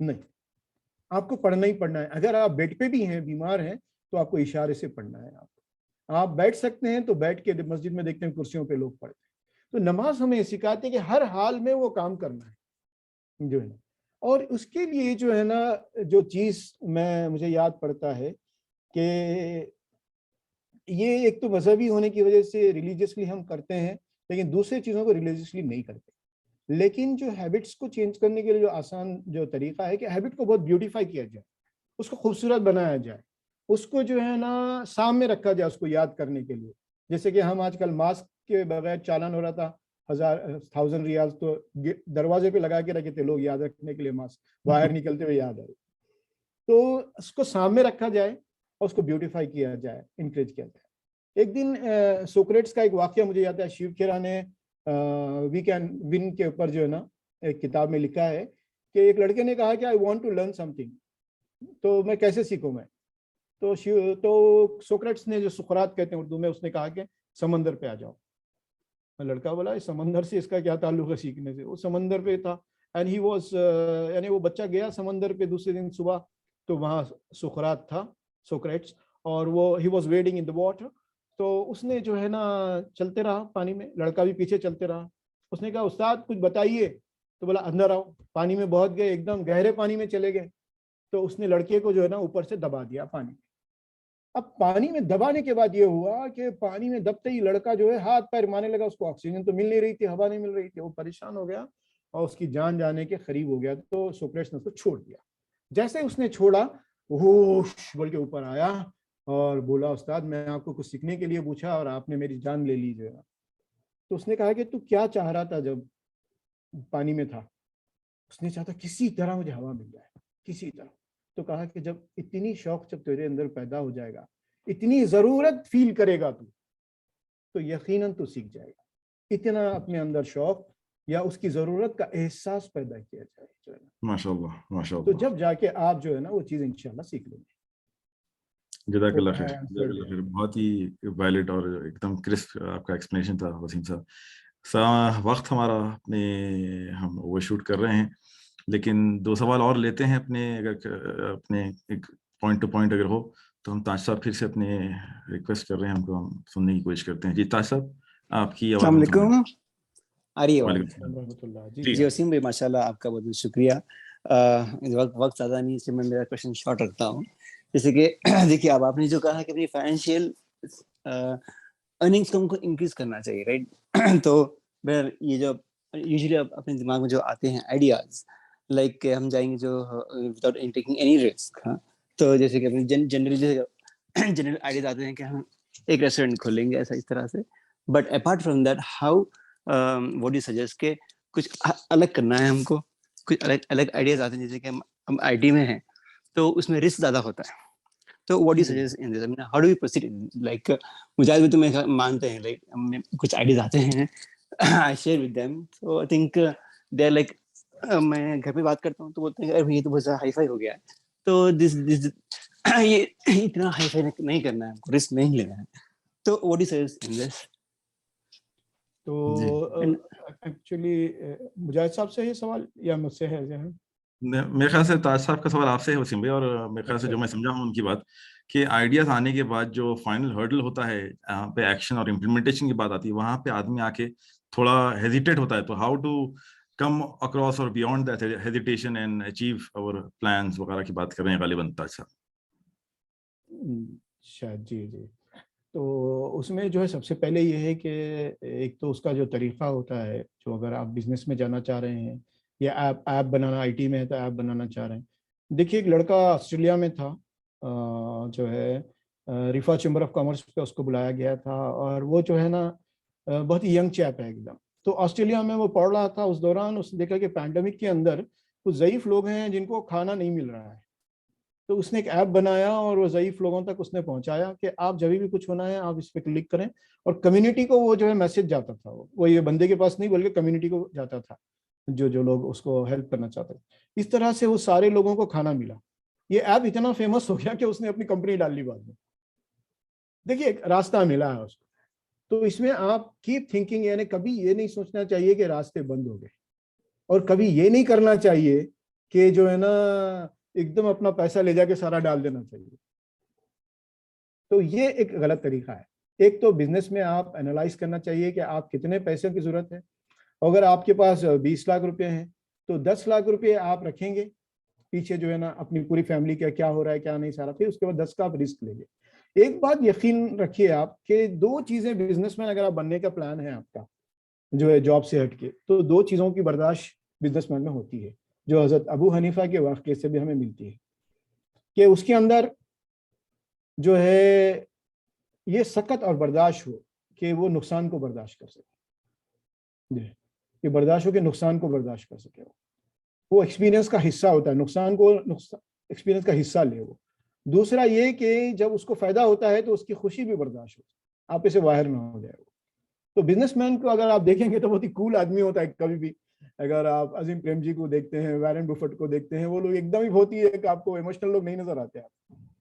نہیں, آپ کو پڑھنا ہی پڑھنا ہے. اگر آپ بیڈ پہ بھی ہیں, بیمار ہیں, تو آپ کو اشارے سے پڑھنا ہے. آپ بیٹھ سکتے ہیں تو بیٹھ کے, مسجد میں دیکھتے ہیں کرسیوں پہ لوگ پڑھتے ہیں. تو نماز ہمیں سکھاتے ہیں کہ ہر حال میں وہ کام کرنا ہے جو ہے نا. اور اس کے لیے جو ہے نا, جو چیز مجھے یاد پڑتا ہے کہ یہ ایک تو مذہبی ہونے کی وجہ سے ریلیجیسلی ہم کرتے ہیں, لیکن دوسری چیزوں کو ریلیجیسلی نہیں کرتے. لیکن جو ہیبٹس کو چینج کرنے کے لیے جو آسان جو طریقہ ہے کہ ہیبٹ کو بہت بیوٹیفائی کیا جائے, اس کو خوبصورت بنایا جائے, اس کو جو ہے نا سامنے رکھا جائے, اس کو یاد کرنے کے لیے. جیسے کہ ہم آج کل ماسک کے بغیر چالان ہو رہا تھا, 1000 ریال تو دروازے پہ لگا کے رکھے تھے لوگ یاد رکھنے کے لیے, ماسک باہر نکلتے ہوئے یاد آئے. تو اس کو سامنے رکھا جائے اور اس کو بیوٹیفائی کیا جائے, انکریج کیا جائے. ایک دن سوکریٹس کا ایک واقعہ مجھے یاد ہے. شیو کھیرا نے وی کین ون کے اوپر جو ہے نا ایک کتاب میں لکھا ہے کہ ایک لڑکے نے کہا کہ I want to learn something, تو میں کیسے سیکھوں میں. تو سوکریٹس نے, جو سقراط کہتے ہیں اردو میں, اس نے کہا کہ سمندر پہ آ جاؤ. لڑکا بولا اس سمندر سے اس کا کیا تعلق ہے سیکھنے سے. وہ سمندر پہ تھا, اینڈ ہی واز, یعنی وہ بچہ گیا سمندر پہ دوسرے دن صبح, تو وہاں سقراط تھا, سوکریٹس, اور وہ he was wedding in the water. تو اس نے جو ہے نا چلتے رہا پانی میں, لڑکا بھی پیچھے چلتے رہا. اس نے کہا استاد کچھ بتائیے. تو بولا اندر آؤ. پانی میں بہت گئے, ایک دم گہرے پانی میں چلے گئے. تو اس نے لڑکے کو جو ہے نا اوپر سے دبا دیا پانی میں. اب پانی میں دبانے کے بعد یہ ہوا کہ پانی میں دبتے ہی لڑکا جو ہے ہاتھ پیر مارنے لگا. اس کو آکسیجن تو مل نہیں رہی تھی, ہوا نہیں مل رہی تھی, وہ پریشان ہو گیا اور اس کی جان جانے کے قریب ہو گیا. تو سوکریٹس نے اس کو چھوڑ دیا. جیسے اس نے چھوڑا, ہوش بول کے اوپر آیا اور بولا استاد میں آپ کو کچھ سیکھنے کے لیے پوچھا اور آپ نے میری جان لے لی جو ہے. تو اس نے کہا کہ تو کیا چاہ رہا تھا جب پانی میں تھا. اس نے چاہتا کسی طرح مجھے ہوا مل جائے, کسی طرح. تو کہا کہ جب اتنی شوق جب تیرے اندر پیدا ہو جائے گا, اتنی ضرورت فیل کرے گا تو یقیناً تو سیکھ جائے گا. اتنا اپنے اندر شوق یا اس کی ضرورت کا احساس پیدا کیا جائے. ماشاءاللہ ماشاءاللہ. تو جب جا کے آپ جو ہے نا وہ چیز انشاءاللہ سیکھ لیں گے. جزاک اللہ خیر, جزاک اللہ خیر. بہت ہی ویلڈ اور ایک دم کرسپ آپ کا ایکسپلینیشن تھا وسیم صاحب. وقت ہمارا اپنے, ہم اوور شوٹ کر رہے ہیں, لیکن 2 سوال اور لیتے ہیں اپنے, اگر اپنے ایک پوائنٹ ٹو پوائنٹ اگر ہو تو ہم تاج صاحب پھر سے اپنے ریکویسٹ کر رہے ہیں, ہم کو ہم سننے کی کوشش کرتے ہیں. جی تاج صاحب آپ کی آواز. السلام علیکم. آ رہی ہے وعلیکم جی وسیم بھائی, ماشاء اللہ آپ کا بہت بہت شکریہ. وقت زیادہ نہیں, اس لیے میں میرا کوشچن شارٹ رکھتا ہوں. جیسے کہ دیکھیے اب آپ نے جو کہا کہ اپنی فائنینشیل ارننگس کو ہم کو انکریز کرنا چاہیے, رائٹ. تو یہ جو یوزلی اپنے دماغ میں جو آتے ہیں آئیڈیاز, لائک کہ ہم جائیں گے جو وداؤٹ ٹیکنگ اینی رسک. تو جیسے کہ اپنے جنرل آئیڈیاز آتے ہیں کہ ہم ایک ریسٹورینٹ کھولیں گے ایسا اس طرح سے. But apart from that how what you suggest کہ کچھ الگ کرنا ہے ہم کو, کچھ الگ آئیڈیاز آتے ہیں. جیسے کہ ہم آئی ٹی میں ہیں تو اس میں رسک زیادہ ہوتا ہے. تو what you suggest in this, how do you proceed, like Mujahid بھی تمہیں مانتے ہیں, لائک کچھ آئیڈیاز آتے ہیں, آئی شیئر ود دیم. تو I think they are like, میں گھر پہ بات کرتا ہوں تو بولتے ہیں ارے یہ تو بہت زیادہ ہائی فائی ہو گیا ہے, تو یہ اتنا ہائی فائی نہیں کرنا ہے, رسک نہیں لینا ہے. تو واٹ یو سجیسٹ ان دس. تو ایکچولی مجاہد صاحب سے یہ سوال یا مجھ سے ہے؟ میرے خیال سے تاج صاحب کا سوال آپ سے ہے وسیم بھائی, اور میرے خیال سے جو میں سمجھا ہوں ان کی بات کہ آئیڈیاز آنے کے بعد جو فائنل ہرڈل ہوتا ہے یہاں پہ ایکشن اور امپلیمنٹیشن کی بات آتی ہے, وہاں پہ آدمی آ کے تھوڑا ہیزیٹیٹ ہوتا ہے. تو ہاؤ ٹو کم اکراس اور beyond that hesitation and achieve اور پلانس وغیرہ کی بات کر رہے ہیں غالباً تاج صاحب. شاید جی. تو اس میں جو ہے سب سے پہلے یہ ہے کہ ایک تو اس کا جو طریقہ ہوتا ہے, جو اگر آپ بزنس میں جانا چاہ رہے ہیں یا ایپ بنانا, آئی ٹی میں ہے تو ایپ بنانا چاہ رہے ہیں. دیکھیے ایک لڑکا آسٹریلیا میں تھا, جو ہے ریفا چیمبر آف کامرس پہ اس کو بلایا گیا تھا, اور وہ جو ہے نا بہت ہی ینگ چیپ ہے ایک دم. تو آسٹریلیا میں وہ پڑھ رہا تھا, اس دوران اس نے دیکھا کہ پینڈیمک کے اندر کچھ ضعیف لوگ ہیں جن کو کھانا نہیں مل رہا ہے. تو اس نے ایک ایپ بنایا اور وہ ضعیف لوگوں تک اس نے پہنچایا کہ آپ جب بھی کچھ ہونا ہے آپ اس پہ کلک کریں, اور کمیونٹی کو وہ جو ہے میسج جاتا تھا, وہ یہ بندے کے پاس نہیں بلکہ کمیونٹی کو جاتا تھا, جو لوگ اس کو ہیلپ کرنا چاہتے تھے. اس طرح سے وہ سارے لوگوں کو کھانا ملا. یہ ایپ اتنا فیمس ہو گیا کہ اس نے اپنی کمپنی ڈال لی بعد میں. دیکھیے ایک راستہ ملا ہے اس کو. تو اس میں آپ کیپ تھنکنگ, یعنی کبھی یہ نہیں سوچنا چاہیے کہ راستے بند ہو گئے, اور کبھی یہ نہیں کرنا چاہیے کہ جو ہے نا ایک دم اپنا پیسہ لے جا کے سارا ڈال دینا چاہیے. تو یہ ایک غلط طریقہ ہے. ایک تو بزنس میں آپ انالائز کرنا چاہیے کہ آپ کتنے پیسوں کی ضرورت ہے. اگر آپ کے پاس 20 لاکھ روپے ہیں تو 10 لاکھ روپے آپ رکھیں گے پیچھے جو ہے نا اپنی پوری فیملی کا کیا ہو رہا ہے کیا نہیں سارا, پھر اس کے بعد 10 کا آپ رسک لیں گے. ایک بات یقین رکھیے آپ کہ 2 چیزیں بزنس مین اگر آپ بننے کا پلان ہے آپ کا جو ہے جاب سے ہٹ کے, تو 2 چیزوں کی برداشت بزنس مین میں ہوتی ہے جو حضرت ابو حنیفہ کے واقعے سے بھی ہمیں ملتی ہے کہ اس کے اندر جو ہے یہ سخت اور برداشت ہو کہ وہ نقصان کو برداشت کر سکے, کہ برداشت ہو کہ نقصان کو برداشت کر سکے. وہ ایکسپیرینس کا حصہ ہوتا ہے, نقصان کو ایکسپیرینس کا حصہ لے وہ. دوسرا یہ کہ جب اس کو فائدہ ہوتا ہے تو اس کی خوشی بھی برداشت ہو, آپ اسے باہر نہ ہو جائے. تو بزنس مین کو اگر آپ دیکھیں گے تو بہت ہی کول آدمی ہوتا ہے کبھی بھی. اگر آپ عظیم پریم جی کو دیکھتے ہیں, وارن بفٹ کو دیکھتے ہیں, وہ لوگ ایک دم ہی ہوتی ہے کہ آپ کو ایموشنل لوگ نہیں نظر آتے آپ.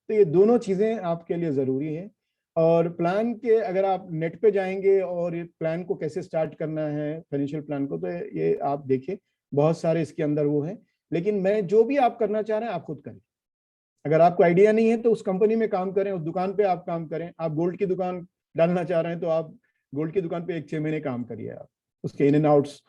تو یہ دونوں چیزیں آپ کے لیے ضروری ہیں. اور پلان کے اگر آپ نیٹ پہ جائیں گے اور یہ پلان کو کیسے سٹارٹ کرنا ہے فائنینشیل پلان کو, تو یہ آپ دیکھیں بہت سارے اس کے اندر وہ ہیں. لیکن میں جو بھی آپ کرنا چاہ رہے ہیں آپ خود کریں. اگر آپ کو آئیڈیا نہیں ہے تو اس کمپنی میں کام کریں, اس دکان پہ آپ کام کریں. آپ گولڈ کی دکان ڈالنا چاہ رہے ہیں تو آپ گولڈ کی دکان پہ 1-6 مہینے کام کریے, آپ اس کے ان اینڈ آؤٹس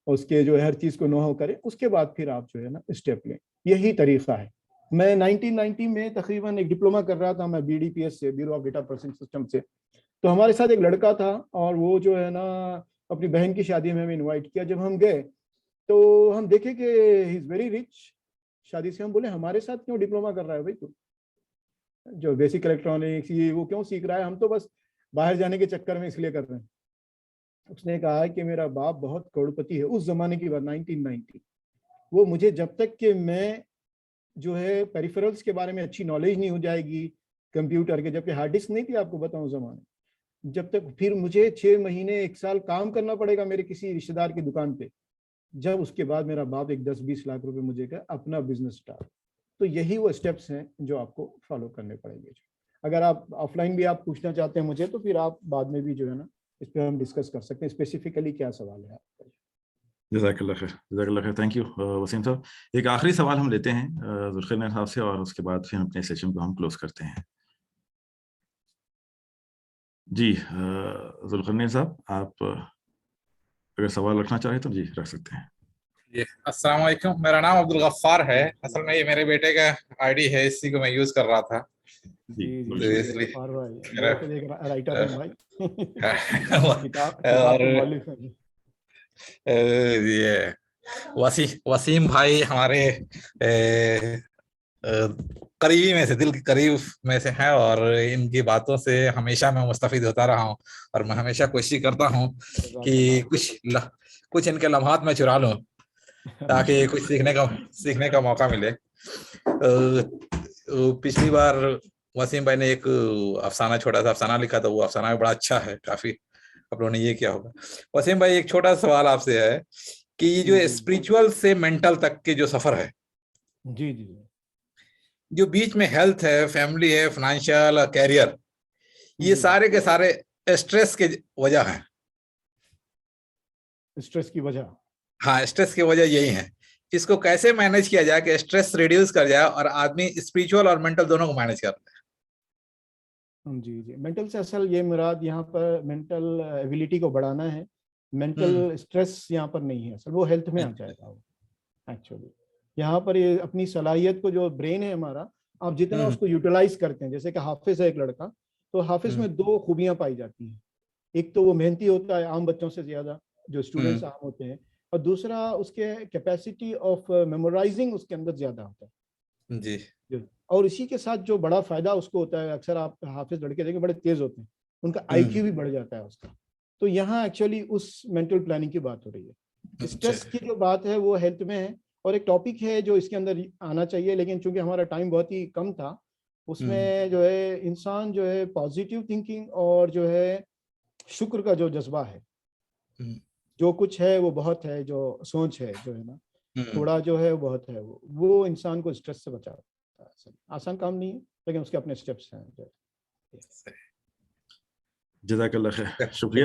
اس کے جو ہے ہر چیز کو نو ہو کریں, اس کے بعد پھر آپ جو ہے نا اسٹیپ لیں. یہی طریقہ ہے. میں 1990 میں تقریباً ایک ڈپلوما کر رہا تھا, میں BDPS سے, bureau of data processing system سے. تو ہمارے ساتھ ایک لڑکا تھا اور وہ جو ہے نا اپنی بہن کی شادی میں ہمیں انوائٹ کیا. جب ہم گئے تو ہم دیکھے کہ ہی از ویری رچ. شادی سے ہم بولے ہمارے ساتھ کیوں ڈپلوما کر رہا ہے بھائی, تو جو بیسک الیکٹرانکس یہ وہ کیوں سیکھ رہا ہے, ہم تو بس باہر جانے کے چکر میں اس لیے کر رہے ہیں. اس نے کہا کہ میرا باپ بہت کروڑپتی ہے اس زمانے کی بات 1990. وہ مجھے جب تک کہ میں جو ہے پیریفرلس کے بارے میں اچھی نالج نہیں ہو جائے گی کمپیوٹر کے, جبکہ ہارڈ ڈسک نہیں تھی آپ کو بتاؤں زمانے, جب تک پھر مجھے 6 مہینے 1 سال کام کرنا پڑے گا میرے کسی رشتے دار کی دکان پہ, جب اس کے بعد میرا باپ ایک 10-20 لاکھ روپے مجھے کا اپنا بزنس اسٹارٹ. تو یہی وہ اسٹیپس ہیں جو آپ کو فالو کرنے پڑیں گے. اگر آپ آف لائن بھی آپ پوچھنا چاہتے ہیں مجھے تو پھر آپ بعد میں بھی جو ہے نا اس پہ ہم ڈسکس کر سکتے ہیں اسپیسیفکلی کیا سوال ہے آپ کا. جزاک اللہ خیر, جزاک اللہ خیر, تھینک یو وسیم صاحب. ایک آخری سوال ہم لیتے ہیں ذوالخیر صاحب سے اور اس کے بعد پھر اپنے سیشن کو ہم کلوز کرتے ہیں. جی ذوالخیر صاحب, آپ اگر سوال رکھنا چاہیں تو جی رکھ سکتے ہیں. جی السلام علیکم, میرا نام عبدالغفار ہے. اصل میں یہ میرے بیٹے کا آئی ڈی ہے, اسی کو میں یوز کر رہا تھا. وسیم بھائی ہمارے قریبی میں سے, دل کے قریب میں سے ہیں, اور ان کی باتوں سے ہمیشہ میں مستفید ہوتا رہا ہوں. اور میں ہمیشہ کوشش کرتا ہوں کہ کچھ ان کے لمحات میں چرا لوں تاکہ کچھ سیکھنے کا موقع ملے. پچھلی بار وسیم بھائی نے ایک چھوٹا سا افسانہ لکھا تھا, وہ افسانہ بھی بڑا اچھا ہے, کافی آپ لوگوں نے یہ کیا ہوگا. وسیم بھائی ایک چھوٹا سوال آپ سے ہے کہ یہ جو اسپریچول سے مینٹل تک کے جو سفر ہے, جی جی جو بیچ میں ہیلتھ ہے, فیملی ہے, فائنینشیل, کیریئر, یہ سارے کے سارے اسٹریس کے وجہ ہیں. اسٹریس کی وجہ, ہاں اسٹریس کی وجہ یہی ہے. اس کو کیسے مینج کیا جائے کہ اسٹریس ریڈیوس کر جائے اور آدمی اسپریچول اور مینٹل دونوں کو مینج کر لے. جی جی مینٹل سے اصل یہ مراد یہاں پر مینٹل ایبیلٹی کو بڑھانا ہے. مینٹل اسٹریس یہاں پر نہیں ہے, اصل وہ ہیلتھ میں آ جائے گا. وہ ایکچولی یہاں پر یہ اپنی صلاحیت کو جو برین ہے ہمارا, آپ جتنا اس کو یوٹیلائز کرتے ہیں, جیسے کہ حافظ ہے ایک لڑکا, تو حافظ میں 2 خوبیاں پائی جاتی ہیں. ایک تو وہ محنتی ہوتا ہے عام بچوں سے زیادہ, جو اسٹوڈنٹس عام ہوتے ہیں, اور دوسرا اس کے کیپیسٹی آف میمورائزنگ اس کے اندر زیادہ ہوتا ہے. جی, اور اسی کے ساتھ جو بڑا فائدہ اس کو ہوتا ہے, اکثر آپ حافظ لڑکے دیکھیں بڑے تیز ہوتے ہیں, ان کا آئی کیو بھی بڑھ جاتا ہے اس کا. تو یہاں ایکچولی اس مینٹل پلاننگ کی بات ہو رہی ہے. اسٹریس کی جو بات ہے وہ ہیلتھ میں ہے, اور ایک ٹاپک ہے جو اس کے اندر آنا چاہیے, لیکن چونکہ ہمارا ٹائم بہت ہی کم تھا, اس میں جو ہے انسان جو ہے پازیٹیو تھنکنگ اور جو ہے شکر کا جو جذبہ ہے, جو کچھ ہے وہ بہت ہے, جو سوچ ہے جو ہے نا تھوڑا جو ہے بہت ہے, وہ انسان کو اسٹریس سے بچاتا ہے. آسان کام نہیں ہے لیکن اس کے اپنے اسٹیپس ہیں. جزاک اللہ خیر, شکریہ.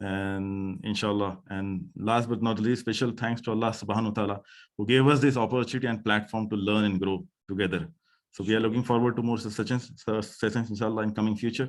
and inshallah, and last but not least, special thanks to Allah subhanahu wa ta'ala who gave us this opportunity and platform to learn and grow together. So we are looking forward to more sessions inshallah in coming future,